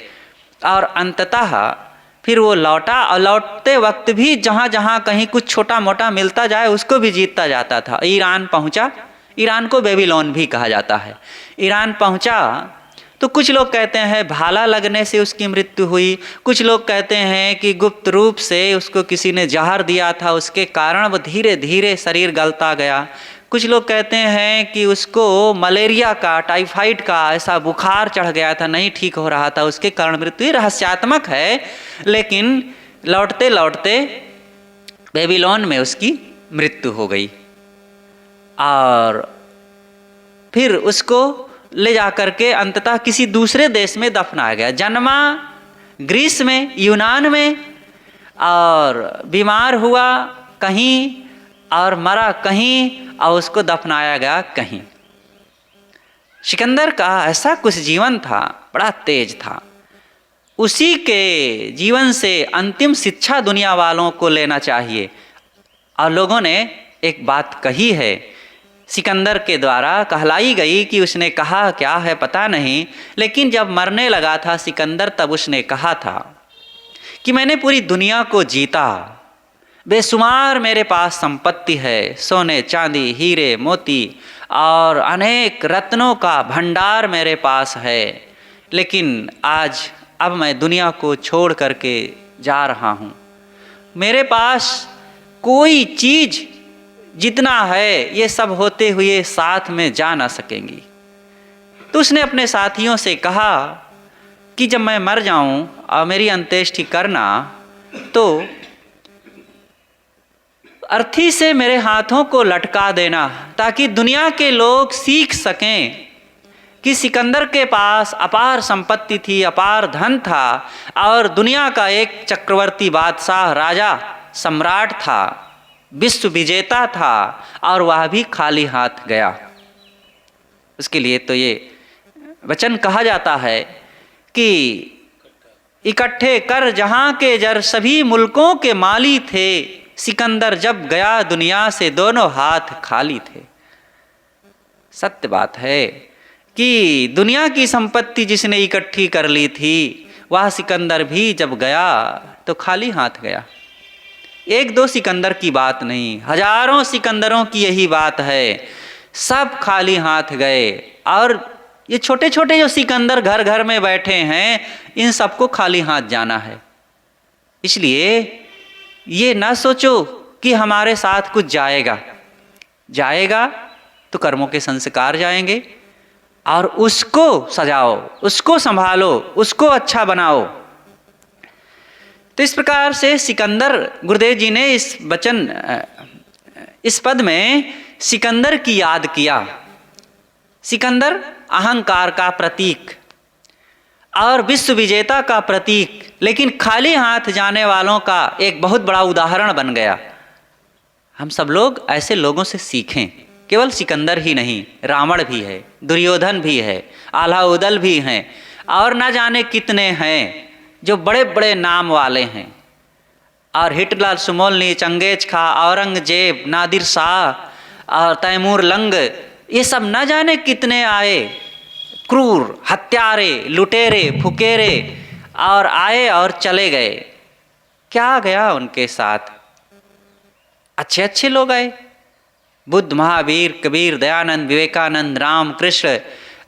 और अंततः फिर वो लौटा, और लौटते वक्त भी जहाँ जहाँ कहीं कुछ छोटा मोटा मिलता जाए उसको भी जीतता जाता था। ईरान पहुँचा, ईरान को बेबीलोन भी कहा जाता है। ईरान पहुँचा तो कुछ लोग कहते हैं भाला लगने से उसकी मृत्यु हुई, कुछ लोग कहते हैं कि गुप्त रूप से उसको किसी ने जहर दिया था, उसके कारण वो धीरे धीरे शरीर गलता गया। कुछ लोग कहते हैं कि उसको मलेरिया का, टाइफाइड का ऐसा बुखार चढ़ गया था, नहीं ठीक हो रहा था, उसके कारण मृत्यु। रहस्यात्मक है, लेकिन लौटते लौटते बेबीलोन में उसकी मृत्यु हो गई। और फिर उसको ले जाकर के अंततः किसी दूसरे देश में दफनाया गया। जन्मा ग्रीस में, यूनान में, और बीमार हुआ कहीं और मरा कहीं, और उसको दफनाया गया कहीं। सिकंदर का ऐसा कुछ जीवन था, बड़ा तेज था। उसी के जीवन से अंतिम शिक्षा दुनिया वालों को लेना चाहिए। और लोगों ने एक बात कही है, सिकंदर के द्वारा कहलाई गई कि उसने कहा क्या है पता नहीं, लेकिन जब मरने लगा था सिकंदर, तब उसने कहा था कि मैंने पूरी दुनिया को जीता, बेशुमार मेरे पास संपत्ति है, सोने चांदी हीरे मोती और अनेक रत्नों का भंडार मेरे पास है, लेकिन आज अब मैं दुनिया को छोड़ करके जा रहा हूँ। मेरे पास कोई चीज़ जितना है ये सब होते हुए साथ में जा ना सकेंगी। तो उसने अपने साथियों से कहा कि जब मैं मर जाऊं और मेरी अंत्येष्टि करना, तो अर्थी से मेरे हाथों को लटका देना, ताकि दुनिया के लोग सीख सकें कि सिकंदर के पास अपार संपत्ति थी, अपार धन था, और दुनिया का एक चक्रवर्ती बादशाह, राजा, सम्राट था, विश्व विजेता था, और वह भी खाली हाथ गया। उसके लिए तो ये वचन कहा जाता है कि इकट्ठे कर जहाँ के जर सभी मुल्कों के माली थे, सिकंदर जब गया दुनिया से दोनों हाथ खाली थे। सत्य बात है कि दुनिया की संपत्ति जिसने इकट्ठी कर ली थी, वह सिकंदर भी जब गया तो खाली हाथ गया। एक दो सिकंदर की बात नहीं, हजारों सिकंदरों की यही बात है, सब खाली हाथ गए। और ये छोटे छोटे जो सिकंदर घर घर में बैठे हैं, इन सबको खाली हाथ जाना है। इसलिए ये ना सोचो कि हमारे साथ कुछ जाएगा तो कर्मों के संस्कार जाएंगे, और उसको सजाओ, उसको संभालो, उसको अच्छा बनाओ। तो इस प्रकार से सिकंदर, गुरुदेव जी ने इस पद में सिकंदर की याद किया। सिकंदर अहंकार का प्रतीक और विश्व विजेता का प्रतीक, लेकिन खाली हाथ जाने वालों का एक बहुत बड़ा उदाहरण बन गया। हम सब लोग ऐसे लोगों से सीखें। केवल सिकंदर ही नहीं, रावण भी है, दुर्योधन भी है, आलाउदल भी हैं, और न जाने कितने हैं जो बड़े बड़े नाम वाले हैं। और हिटलर, सुमोलनी, चंगेज खा, औरंगजेब, नादिर शाह और तैमूर लंग, ये सब न जाने कितने आए, क्रूर, हत्यारे, लुटेरे, फुकेरे, और आए और चले गए। क्या गया उनके साथ? अच्छे अच्छे लोग आए, बुद्ध, महावीर, कबीर, दयानंद, विवेकानंद, राम, कृष्ण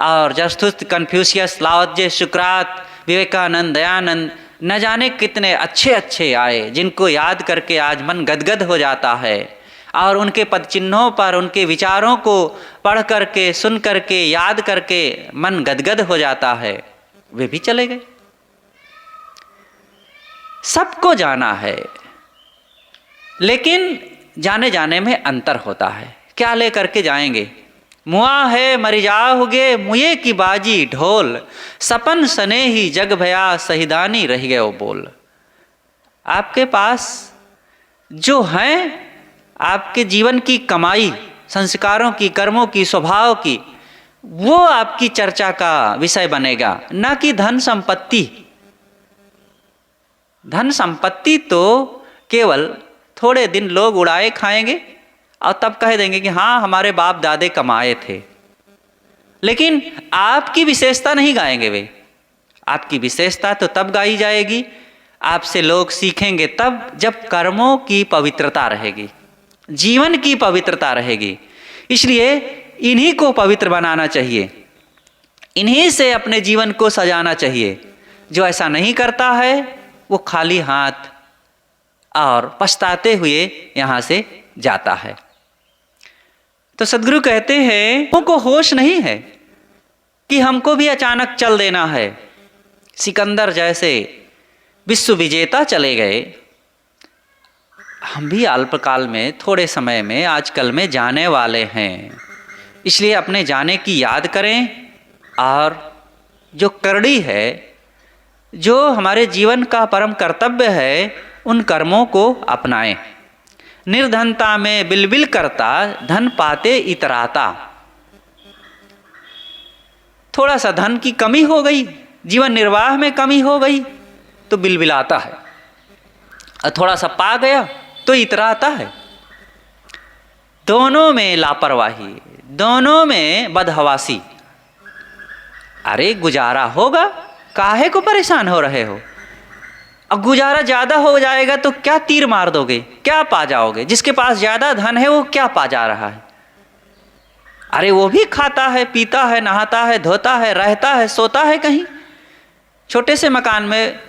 और जरथुस्त्र, कन्फ्यूशियस, लाओ त्से, सुकरात, विवेकानंद, दयानंद, न जाने कितने अच्छे अच्छे आए, जिनको याद करके आज मन गदगद हो जाता है। और उनके पद चिन्हों पर उनके विचारों को पढ़ करके, सुन करके, याद करके मन गदगद हो जाता है। वे भी चले गए। सबको जाना है, लेकिन जाने जाने में अंतर होता है। क्या लेकर के जाएंगे? मुआ है मरि जाओगे मुए की बाजी ढोल, सपन सने ही जग भया सहिदानी रह गए वो बोल। आपके पास जो है, आपके जीवन की कमाई, संस्कारों की, कर्मों की, स्वभाव की, वो आपकी चर्चा का विषय बनेगा, ना कि धन संपत्ति। धन संपत्ति तो केवल थोड़े दिन लोग उड़ाए खाएंगे और तब कह देंगे कि हाँ हमारे बाप दादे कमाए थे, लेकिन आपकी विशेषता नहीं गाएंगे वे। आपकी विशेषता तो तब गाई जाएगी, आपसे लोग सीखेंगे तब, जब कर्मों की पवित्रता रहेगी, जीवन की पवित्रता रहेगी। इसलिए इन्हीं को पवित्र बनाना चाहिए, इन्हीं से अपने जीवन को सजाना चाहिए। जो ऐसा नहीं करता है वो खाली हाथ और पछताते हुए यहाँ से जाता है। तो सद्गुरु कहते हैं, हमको होश नहीं है कि हमको भी अचानक चल देना है। सिकंदर जैसे विश्व विजेता चले गए, हम भी अल्पकाल में, थोड़े समय में, आजकल में जाने वाले हैं। इसलिए अपने जाने की याद करें, और जो करड़ी है, जो हमारे जीवन का परम कर्तव्य है, उन कर्मों को अपनाएं। निर्धनता में बिलबिल करता, धन पाते इतराता। थोड़ा सा धन की कमी हो गई, जीवन निर्वाह में कमी हो गई तो बिलबिलाता है, और थोड़ा सा पा गया तो इतराता है। दोनों में लापरवाही, दोनों में बदहवासी। अरे गुजारा होगा, काहे को परेशान हो रहे हो? अब गुजारा ज़्यादा हो जाएगा तो क्या तीर मार दोगे, क्या पा जाओगे? जिसके पास ज़्यादा धन है वो क्या पा जा रहा है? अरे वो भी खाता है, पीता है, नहाता है, धोता है, रहता है, सोता है कहीं, छोटे से मकान में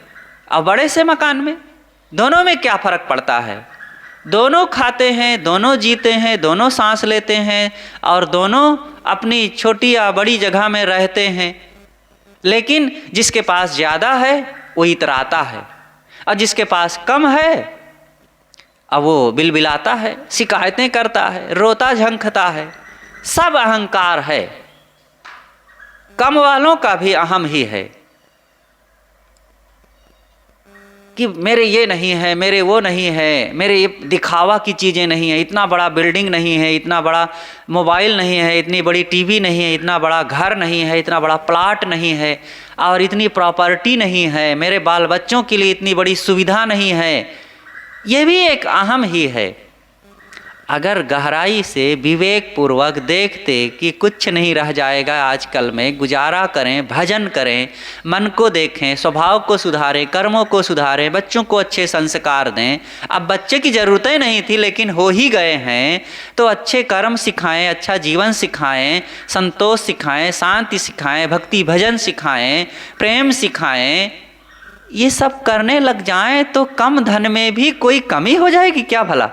और बड़े से मकान में। दोनों में क्या फ़र्क पड़ता है? दोनों खाते हैं, दोनों जीते हैं, दोनों सांस लेते हैं, और दोनों अपनी छोटी या बड़ी जगह में रहते हैं। लेकिन जिसके पास ज़्यादा है वो इतराता है, और जिसके पास कम है अब वो बिलबिलाता है, शिकायतें करता है, रोता झंखता है। सब अहंकार है। कम वालों का भी अहम ही है कि मेरे ये नहीं है, मेरे वो नहीं है, मेरे ये दिखावा की चीज़ें नहीं है, इतना बड़ा बिल्डिंग नहीं है, इतना बड़ा मोबाइल नहीं है, इतनी बड़ी टीवी नहीं है, इतना बड़ा घर नहीं है, इतना बड़ा प्लाट नहीं है, और इतनी प्रॉपर्टी नहीं है, मेरे बाल बच्चों के लिए इतनी बड़ी सुविधा नहीं है। ये भी एक अहम ही है। अगर गहराई से विवेक पूर्वक देखते कि कुछ नहीं रह जाएगा आजकल में, गुजारा करें, भजन करें, मन को देखें, स्वभाव को सुधारें, कर्मों को सुधारें, बच्चों को अच्छे संस्कार दें। अब बच्चे की ज़रूरत ही नहीं थी लेकिन हो ही गए हैं, तो अच्छे कर्म सिखाएं, अच्छा जीवन सिखाएं, संतोष सिखाएं, शांति सिखाएं, भक्ति भजन सिखाएं, प्रेम सिखाएं। ये सब करने लग जाएं तो कम धन में भी कोई कमी हो जाएगी क्या भला?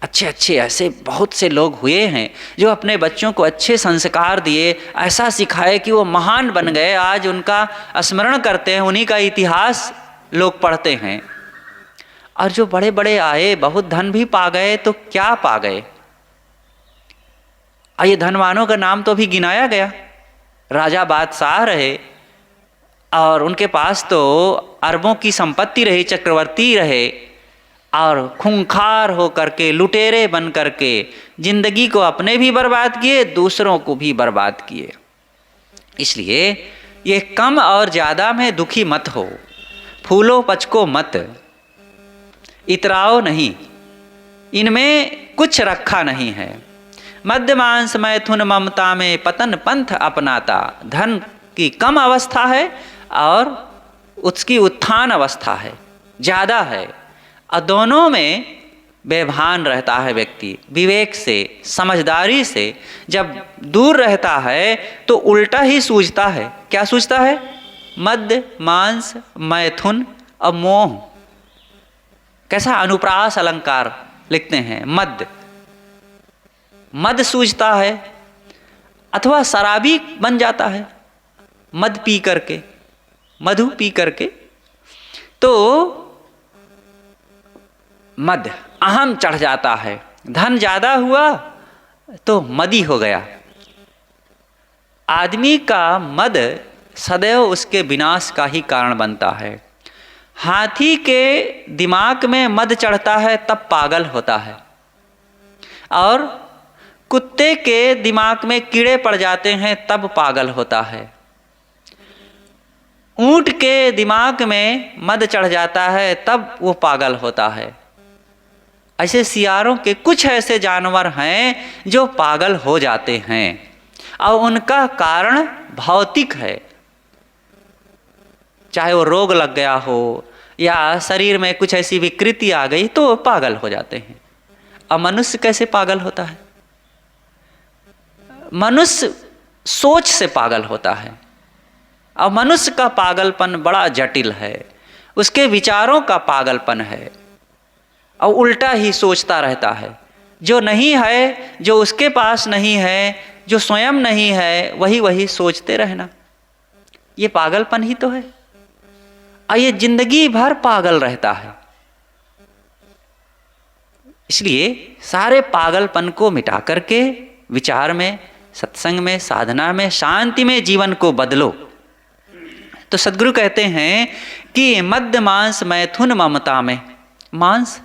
अच्छे अच्छे ऐसे बहुत से लोग हुए हैं जो अपने बच्चों को अच्छे संस्कार दिए, ऐसा सिखाए कि वो महान बन गए। आज उनका स्मरण करते हैं, उन्हीं का इतिहास लोग पढ़ते हैं। और जो बड़े बड़े आए, बहुत धन भी पा गए, तो क्या पा गए? ये धनवानों का नाम तो अभी गिनाया गया, राजा बादशाह रहे और उनके पास तो अरबों की संपत्ति रही, चक्रवर्ती रहे, और खूंखार हो करके, लुटेरे बन करके जिंदगी को अपने भी बर्बाद किए, दूसरों को भी बर्बाद किए। इसलिए ये कम और ज़्यादा में दुखी मत हो, फूलो पचको मत, इतराओ नहीं, इनमें कुछ रखा नहीं है। मध्य मांस मैथुन ममता में पतन पंथ अपनाता। धन की कम अवस्था है और उसकी उत्थान अवस्था है, ज़्यादा है, और दोनों में बेभान रहता है व्यक्ति। विवेक से, समझदारी से जब दूर रहता है तो उल्टा ही सूझता है। क्या सूझता है? मद्य, मांस, मैथुन और मोह। कैसा अनुप्रास अलंकार लिखते हैं, मद्य, मद सूझता है, अथवा शराबी बन जाता है मद पी करके, मधु पी करके। तो मद, अहम चढ़ जाता है, धन ज़्यादा हुआ तो मदी हो गया। आदमी का मद सदैव उसके विनाश का ही कारण बनता है। हाथी के दिमाग में मद चढ़ता है तब पागल होता है, और कुत्ते के दिमाग में कीड़े पड़ जाते हैं तब पागल होता है। ऊंट के दिमाग में मद चढ़ जाता है तब वो पागल होता है। ऐसे सियारों के कुछ ऐसे जानवर हैं जो पागल हो जाते हैं, और उनका कारण भौतिक है। चाहे वो रोग लग गया हो या शरीर में कुछ ऐसी विकृति आ गई तो वो पागल हो जाते हैं। अब मनुष्य कैसे पागल होता है? मनुष्य सोच से पागल होता है। अब मनुष्य का पागलपन बड़ा जटिल है, उसके विचारों का पागलपन है, और उल्टा ही सोचता रहता है। जो नहीं है, जो उसके पास नहीं है, जो स्वयं नहीं है, वही वही सोचते रहना, ये पागलपन ही तो है। और ये जिंदगी भर पागल रहता है। इसलिए सारे पागलपन को मिटा करके विचार में, सत्संग में, साधना में, शांति में जीवन को बदलो। तो सद्गुरु कहते हैं कि मद्य मांस मैथुन ममता में, मांस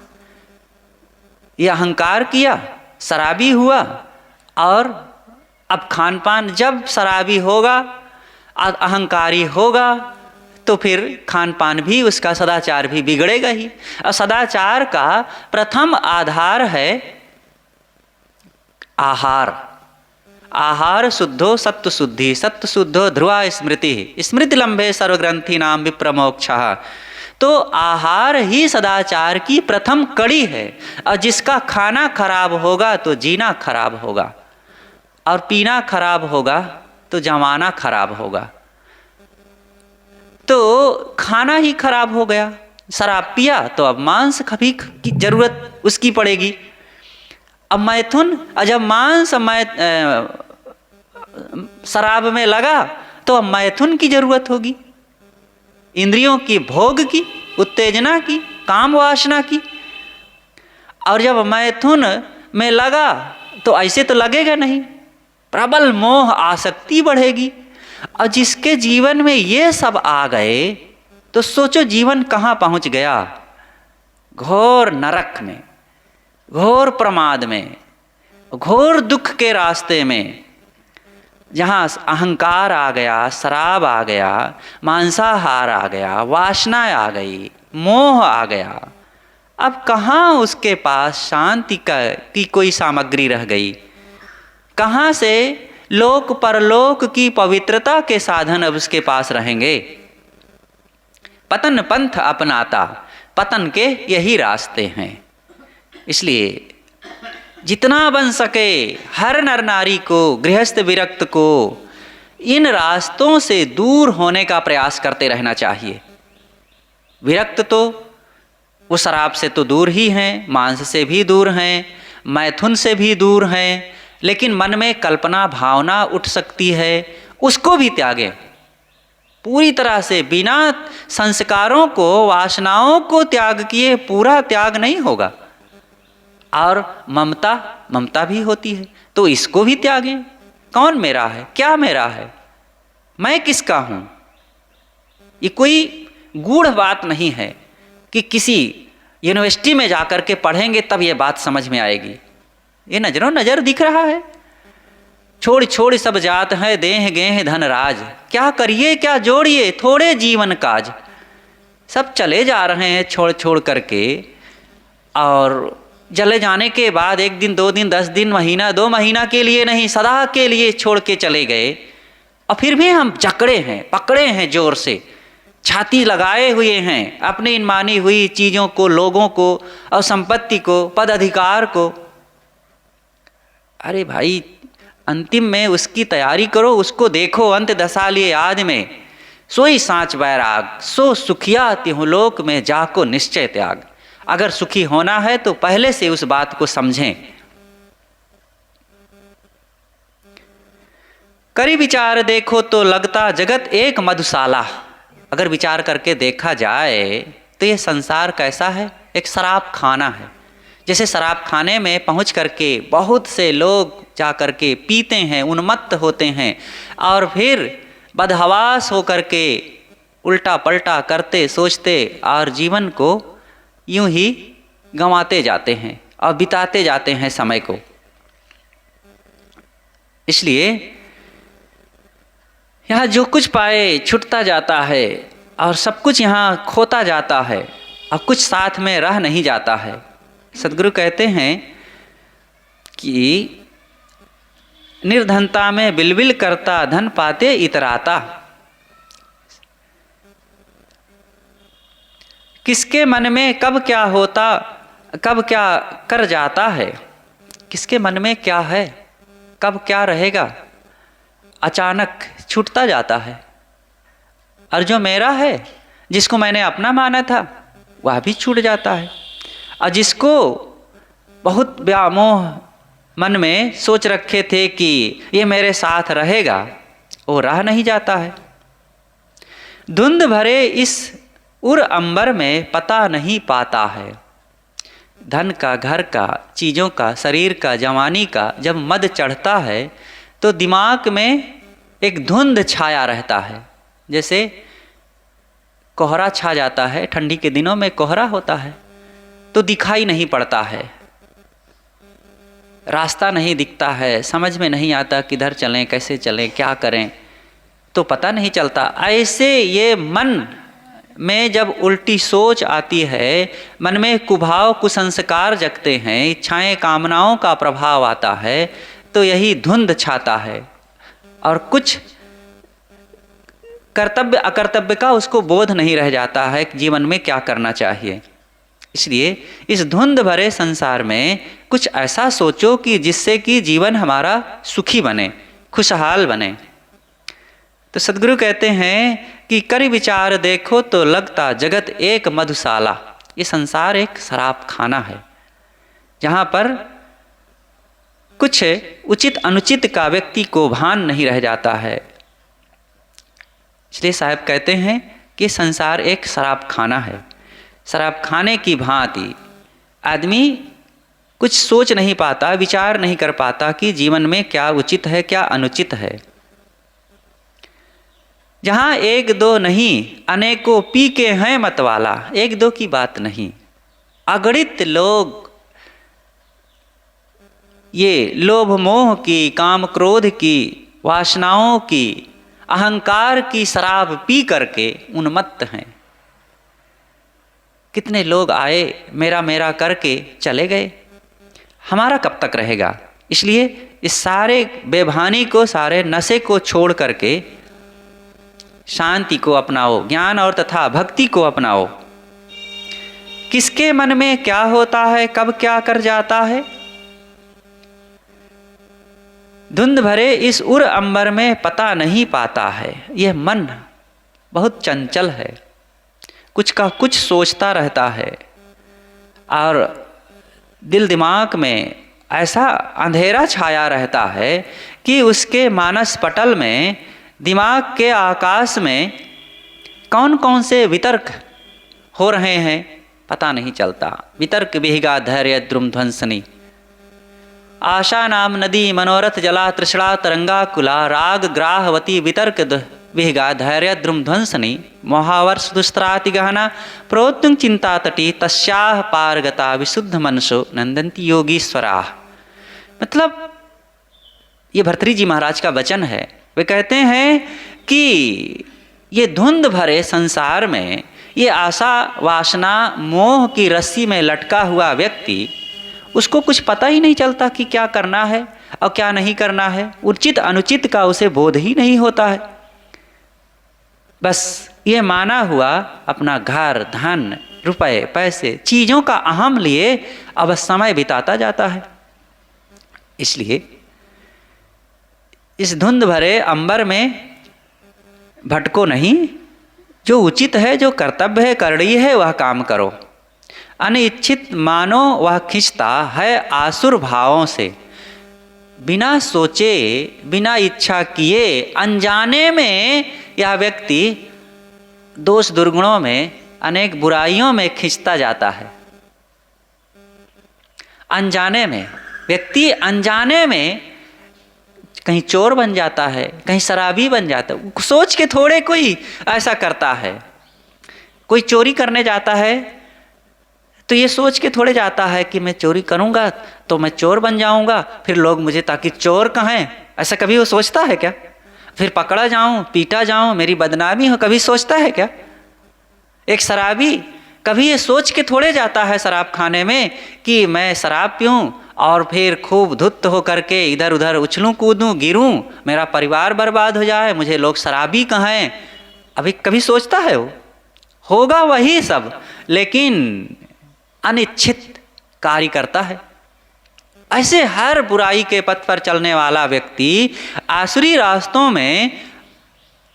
ये अहंकार किया, शराबी हुआ, और अब खान पान, जब शराबी होगा, अहंकारी होगा, तो फिर खान पान भी, उसका सदाचार भी बिगड़ेगा ही। और सदाचार का प्रथम आधार है आहार। आहार शुद्धो सत्व शुद्धि, सत्व शुद्धो ध्रुवा स्मृति, स्मृति लंबे सर्वग्रंथि नाम विप्रमोक्षः। तो आहार ही सदाचार की प्रथम कड़ी है, और जिसका खाना खराब होगा तो जीना खराब होगा, और पीना खराब होगा तो जमाना खराब होगा। तो खाना ही खराब हो गया, शराब पिया तो अब मांस कभी की जरूरत उसकी पड़ेगी। अब मैथुन, जब मांस शराब में लगा तो अब मैथुन की जरूरत होगी, इंद्रियों की भोग की, उत्तेजना की, काम वासना की। और जब मैथुन में लगा तो ऐसे तो लगेगा नहीं, प्रबल मोह आसक्ति बढ़ेगी। और जिसके जीवन में ये सब आ गए तो सोचो जीवन कहाँ पहुँच गया? घोर नरक में, घोर प्रमाद में, घोर दुख के रास्ते में, जहाँ अहंकार आ गया, शराब आ गया, मांसाहार आ गया, वासना आ गई, मोह आ गया, अब कहाँ उसके पास शांति की कोई सामग्री रह गई? कहाँ से लोक परलोक की पवित्रता के साधन अब उसके पास रहेंगे? पतन पंथ अपनाता, पतन के यही रास्ते हैं। इसलिए जितना बन सके हर नर नारी को, गृहस्थ विरक्त को इन रास्तों से दूर होने का प्रयास करते रहना चाहिए। विरक्त तो वो शराब से तो दूर ही हैं, मांस से भी दूर हैं, मैथुन से भी दूर हैं, लेकिन मन में कल्पना भावना उठ सकती है, उसको भी त्यागें। पूरी तरह से बिना संस्कारों को, वासनाओं को त्याग किए पूरा त्याग नहीं होगा। और ममता भी होती है, तो इसको भी त्यागें। कौन मेरा है, क्या मेरा है, मैं किसका हूँ? ये कोई गूढ़ बात नहीं है कि किसी यूनिवर्सिटी में जाकर के पढ़ेंगे तब ये बात समझ में आएगी। ये नजरों नजर दिख रहा है। छोड़ छोड़ सब जात है, देह गेह धन राज, क्या करिए क्या जोड़िए थोड़े जीवन काज। सब चले जा रहे हैं छोड़ छोड़ करके, और चले जाने के बाद 1 दिन 2 दिन 10 दिन महीना 2 महीना के लिए नहीं, सदा के लिए छोड़ के चले गए। और फिर भी हम जकड़े हैं, पकड़े हैं, जोर से छाती लगाए हुए हैं अपनी इन मानी हुई चीज़ों को, लोगों को और संपत्ति को, पद अधिकार को। अरे भाई, अंतिम में उसकी तैयारी करो, उसको देखो। अंत दशा लिए याद में सोई सांच बैराग, सो सुखिया तिहु लोक में जाको निश्चय त्याग। अगर सुखी होना है तो पहले से उस बात को समझें। करी विचार देखो तो लगता जगत एक मधुशाला। अगर विचार करके देखा जाए तो ये संसार कैसा है? एक शराब खाना है। जैसे शराब खाने में पहुंच करके बहुत से लोग जा करके पीते हैं, उन्मत्त होते हैं, और फिर बदहवास होकर के उल्टा पलटा करते सोचते और जीवन को यूं ही गंवाते जाते हैं और बिताते जाते हैं समय को। इसलिए यहाँ जो कुछ पाए छूटता जाता है और सब कुछ यहाँ खोता जाता है और कुछ साथ में रह नहीं जाता है। सद्गुरु कहते हैं कि निर्धनता में बिलबिल करता, धन पाते इतराता। किसके मन में कब क्या होता, कब क्या कर जाता है, किसके मन में क्या है, कब क्या रहेगा, अचानक छूटता जाता है। और जो मेरा है, जिसको मैंने अपना माना था, वह भी छूट जाता है। और जिसको बहुत व्यामोह मन में सोच रखे थे कि ये मेरे साथ रहेगा, वो रह नहीं जाता है। धुंध भरे इस उर अंबर में पता नहीं पाता है। धन का, घर का, चीज़ों का, शरीर का, जवानी का जब मद चढ़ता है तो दिमाग में एक धुंध छाया रहता है। जैसे कोहरा छा जाता है, ठंडी के दिनों में कोहरा होता है तो दिखाई नहीं पड़ता है, रास्ता नहीं दिखता है, समझ में नहीं आता किधर चलें, कैसे चलें, क्या करें, तो पता नहीं चलता। ऐसे ये मन में जब उल्टी सोच आती है, मन में कुभाव कुसंस्कार जगते हैं, इच्छाएं कामनाओं का प्रभाव आता है, तो यही धुंध छाता है और कुछ कर्तव्य अकर्तव्य का उसको बोध नहीं रह जाता है कि जीवन में क्या करना चाहिए। इसलिए इस धुंध भरे संसार में कुछ ऐसा सोचो कि जिससे कि जीवन हमारा सुखी बने, खुशहाल बने। तो सद्गुरु कहते हैं कि करी विचार देखो तो लगता जगत एक मधुशाला। ये संसार एक शराब खाना है जहाँ पर कुछ उचित अनुचित का व्यक्ति को भान नहीं रह जाता है। इसलिए साहब कहते हैं कि संसार एक शराब खाना है। शराब खाने की भांति आदमी कुछ सोच नहीं पाता, विचार नहीं कर पाता कि जीवन में क्या उचित है, क्या अनुचित है। जहाँ 1-2 नहीं अनेकों पी के हैं मतवाला। 1-2 की बात नहीं, अगणित लोग ये लोभ मोह की, काम क्रोध की, वासनाओं की, अहंकार की शराब पी करके उन्मत्त हैं। कितने लोग आए, मेरा मेरा करके चले गए, हमारा कब तक रहेगा। इसलिए इस सारे बेभानी को, सारे नशे को छोड़ करके शांति को अपनाओ, ज्ञान और तथा भक्ति को अपनाओ। किसके मन में क्या होता है, कब क्या कर जाता है, धुंध भरे इस उर अंबर में पता नहीं पाता है। यह मन बहुत चंचल है, कुछ का कुछ सोचता रहता है और दिल दिमाग में ऐसा अंधेरा छाया रहता है कि उसके मानस पटल में, दिमाग के आकाश में कौन कौन से वितर्क हो रहे हैं पता नहीं चलता। वितर्क विहिगा धैर्य द्रुम ध्वंसनी, आशा नाम नदी मनोरथ जला तृष्णा तरंगा कुला, राग ग्राहवती वितर्क विहिगा धैर्य द्रुम ध्वंसनी, मोहावर्ष दुस्त्राति गहना प्रोत्तुंग चिंता तटी, तस्याह पारगता विशुद्ध मनसो नंदंती योगीश्वरा। मतलब ये भर्तृहरि जी महाराज का वचन है। वे कहते हैं कि ये धुंध भरे संसार में ये आशा वासना मोह की रस्सी में लटका हुआ व्यक्ति, उसको कुछ पता ही नहीं चलता कि क्या करना है और क्या नहीं करना है। उचित अनुचित का उसे बोध ही नहीं होता है। बस ये माना हुआ अपना घर, धन, रुपए, पैसे, चीज़ों का अहम लिए अब समय बिताता जाता है। इसलिए इस धुंध भरे अंबर में भटको नहीं, जो उचित है, जो कर्तव्य है, करणीय है, वह काम करो। अनिच्छित मानो वह खिंचता है आसुर भावों से, बिना सोचे बिना इच्छा किए अनजाने में यह व्यक्ति दोष दुर्गुणों में, अनेक बुराइयों में खिंचता जाता है। अनजाने में व्यक्ति, अनजाने में कहीं चोर बन जाता है, कहीं शराबी बन जाता है। सोच के थोड़े कोई ऐसा करता है। कोई चोरी करने जाता है तो ये सोच के थोड़े जाता है कि मैं चोरी करूंगा तो मैं चोर बन जाऊंगा, फिर लोग मुझे ताकि चोर कहें, ऐसा कभी वो सोचता है क्या? फिर पकड़ा जाऊं, पीटा जाऊं, मेरी बदनामी हो, कभी सोचता है क्या? एक शराबी कभी ये सोच के थोड़े जाता है शराब खाने में कि मैं शराब पीऊं और फिर खूब धुत हो करके इधर उधर उछलूं कूदूं गिरूं, मेरा परिवार बर्बाद हो जाए, मुझे लोग शराबी कहें। अभी कभी सोचता है वो? होगा वही सब, लेकिन अनिच्छित कार्य करता है। ऐसे हर बुराई के पथ पर चलने वाला व्यक्ति आसुरी रास्तों में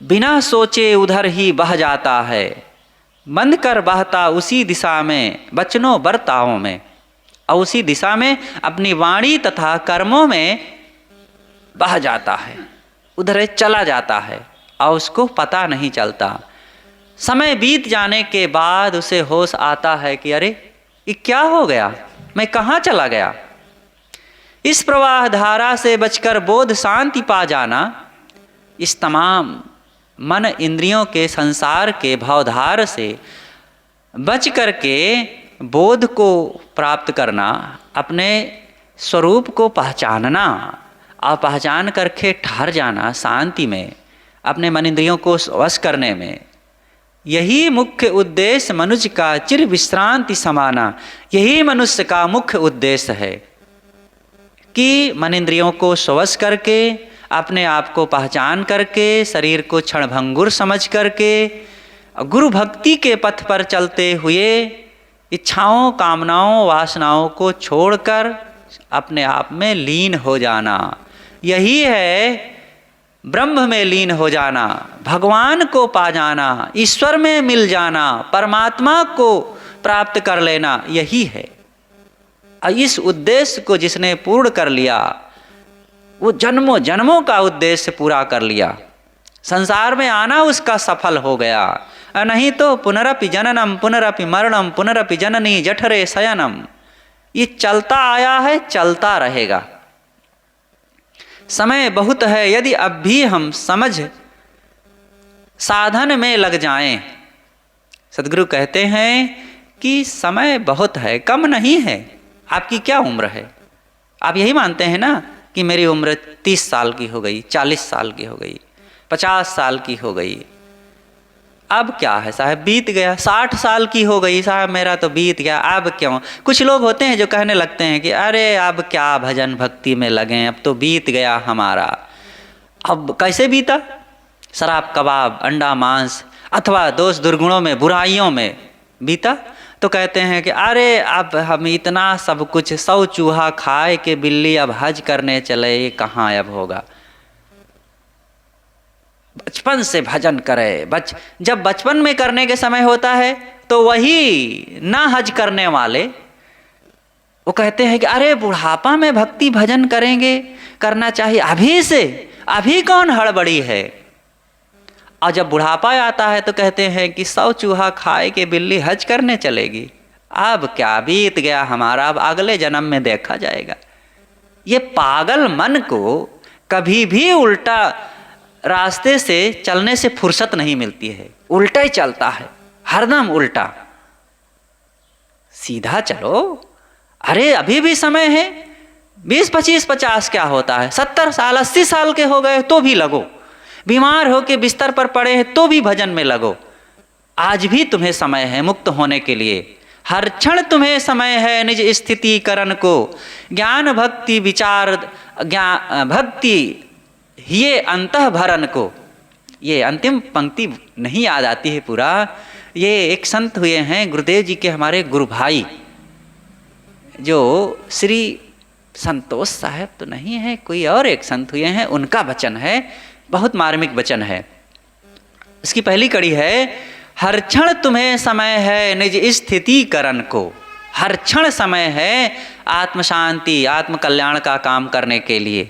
बिना सोचे उधर ही बह जाता है, बंद कर बहता उसी दिशा में बचनों बर्तावों में, और उसी दिशा में अपनी वाणी तथा कर्मों में बह जाता है, उधर चला जाता है और उसको पता नहीं चलता। समय बीत जाने के बाद उसे होश आता है कि अरे ये क्या हो गया, मैं कहाँ चला गया। इस प्रवाह धारा से बचकर बोध शांति पा जाना, इस तमाम मन इंद्रियों के संसार के भावधार से बच करके बोध को प्राप्त करना, अपने स्वरूप को पहचानना और पहचान करके ठहर जाना शांति में, अपने मन इंद्रियों को वश करने में, यही मुख्य उद्देश्य मनुष्य का चिर विश्रांति समाना। यही मनुष्य का मुख्य उद्देश्य है कि मन इंद्रियों को स्वश करके, अपने आप को पहचान करके, शरीर को क्षणभंगुर समझ करके गुरु भक्ति के पथ पर चलते हुए इच्छाओं, कामनाओं, वासनाओं को छोड़कर अपने आप में लीन हो जाना। यही है ब्रह्म में लीन हो जाना, भगवान को पा जाना, ईश्वर में मिल जाना, परमात्मा को प्राप्त कर लेना, यही है। इस उद्देश्य को जिसने पूर्ण कर लिया वो जन्मों जन्मों का उद्देश्य पूरा कर लिया। संसार में आना उसका सफल हो गया। नहीं तो पुनरपि जननम पुनरपि मरणम पुनरपि जननी जठरे शयनम, ये चलता आया है, चलता रहेगा। समय बहुत है, यदि अब भी हम समझ साधन में लग जाएं। सद्गुरु कहते हैं कि समय बहुत है, कम नहीं है। आपकी क्या उम्र है? आप यही मानते हैं ना कि मेरी उम्र 30 साल की हो गई, 40 साल की हो गई, 50 साल की हो गई। अब क्या है साहब, बीत गया, 60 साल की हो गई साहब, मेरा तो बीत गया, अब क्यों। कुछ लोग होते हैं जो कहने लगते हैं कि अरे अब क्या भजन भक्ति में लगें, अब तो बीत गया हमारा। अब कैसे बीता? शराब कबाब अंडा मांस अथवा दोष दुर्गुणों में बुराइयों में बीता। तो कहते हैं कि अरे अब हम इतना सब कुछ 100 चूहा खाए के बिल्ली अब हज करने चले, ये कहाँ अब होगा। बचपन से भजन करे, जब बचपन में करने के समय होता है तो वही ना हज करने वाले वो कहते हैं कि अरे बुढ़ापा में भक्ति भजन करेंगे, करना चाहिए अभी से, अभी कौन हड़बड़ी है। और जब बुढ़ापा आता है तो कहते हैं कि 100 चूहा खाए के बिल्ली हज करने चलेगी, अब क्या बीत गया हमारा, अब अगले जन्म में देखा जाएगा। ये पागल मन को कभी भी उल्टा रास्ते से चलने से फुर्सत नहीं मिलती है, उल्टा ही चलता है, हरदम उल्टा। सीधा चलो, अरे अभी भी समय है, 20 25 50 क्या होता है, 70 साल 80 साल के हो गए तो भी लगो, बीमार हो के बिस्तर पर पड़े हैं तो भी भजन में लगो। आज भी तुम्हें समय है मुक्त होने के लिए, हर क्षण तुम्हें समय है निज स्थिति करण को। ज्ञान भक्ति विचार भक्ति ये अंतः भरण को। ये अंतिम पंक्ति नहीं याद आती है पूरा। ये एक संत हुए हैं गुरुदेव जी के, हमारे गुरु भाई, जो श्री संतोष साहब तो नहीं है, कोई और एक संत हुए हैं, उनका वचन है, बहुत मार्मिक वचन है। इसकी पहली कड़ी है, हर क्षण तुम्हें समय है निज स्थिति करण को। हर क्षण समय है आत्म शांति आत्म कल्याण का काम करने के लिए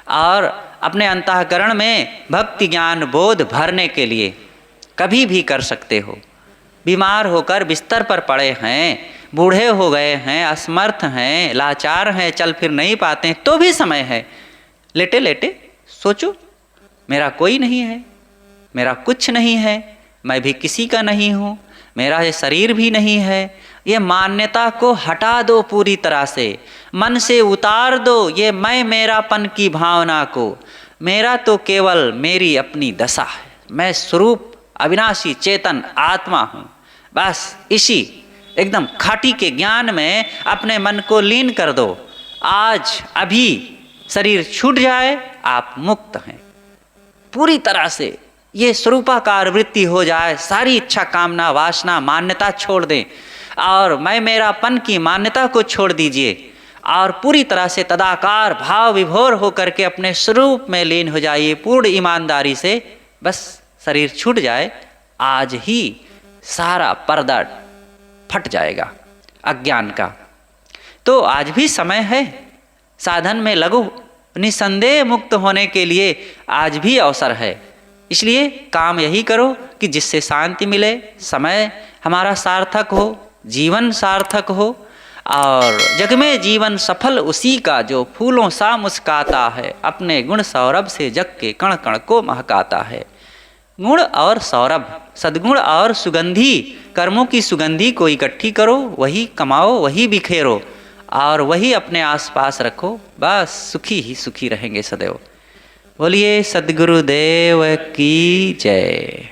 और अपने अंतःकरण में भक्ति ज्ञान बोध भरने के लिए। कभी भी कर सकते हो। बीमार होकर बिस्तर पर पड़े हैं, बूढ़े हो गए हैं, असमर्थ हैं, लाचार हैं, चल फिर नहीं पाते हैं, तो भी समय है। लेटे लेटे सोचो, मेरा कोई नहीं है, मेरा कुछ नहीं है, मैं भी किसी का नहीं हूँ, मेरा ये शरीर भी नहीं है। ये मान्यता को हटा दो पूरी तरह से, मन से उतार दो ये मैं मेरापन की भावना को। मेरा तो केवल मेरी अपनी दशा है, मैं स्वरूप अविनाशी चेतन आत्मा हूँ। बस इसी एकदम खाटी के ज्ञान में अपने मन को लीन कर दो। आज अभी शरीर छूट जाए, आप मुक्त हैं पूरी तरह से। ये स्वरूपाकार वृत्ति हो जाए, सारी इच्छा कामना वासना मान्यता छोड़ दें और मैं मेरापन की मान्यता को छोड़ दीजिए और पूरी तरह से तदाकार भाव विभोर होकर के अपने स्वरूप में लीन हो जाइए पूर्ण ईमानदारी से। बस शरीर छूट जाए, आज ही सारा पर्दा फट जाएगा अज्ञान का। तो आज भी समय है, साधन में लगो, निसंदेह मुक्त होने के लिए आज भी अवसर है। इसलिए काम यही करो कि जिससे शांति मिले, समय हमारा सार्थक हो, जीवन सार्थक हो और जग में जीवन सफल उसी का जो फूलों सा मुस्काता है, अपने गुण सौरभ से जग के कण कण को महकाता है। गुण और सौरभ, सद्गुण और सुगंधी कर्मों की सुगंधी को इकट्ठी करो, वही कमाओ, वही बिखेरो और वही अपने आसपास रखो। बस सुखी ही सुखी रहेंगे सदैव। बोलिए सद्गुरुदेव की जय।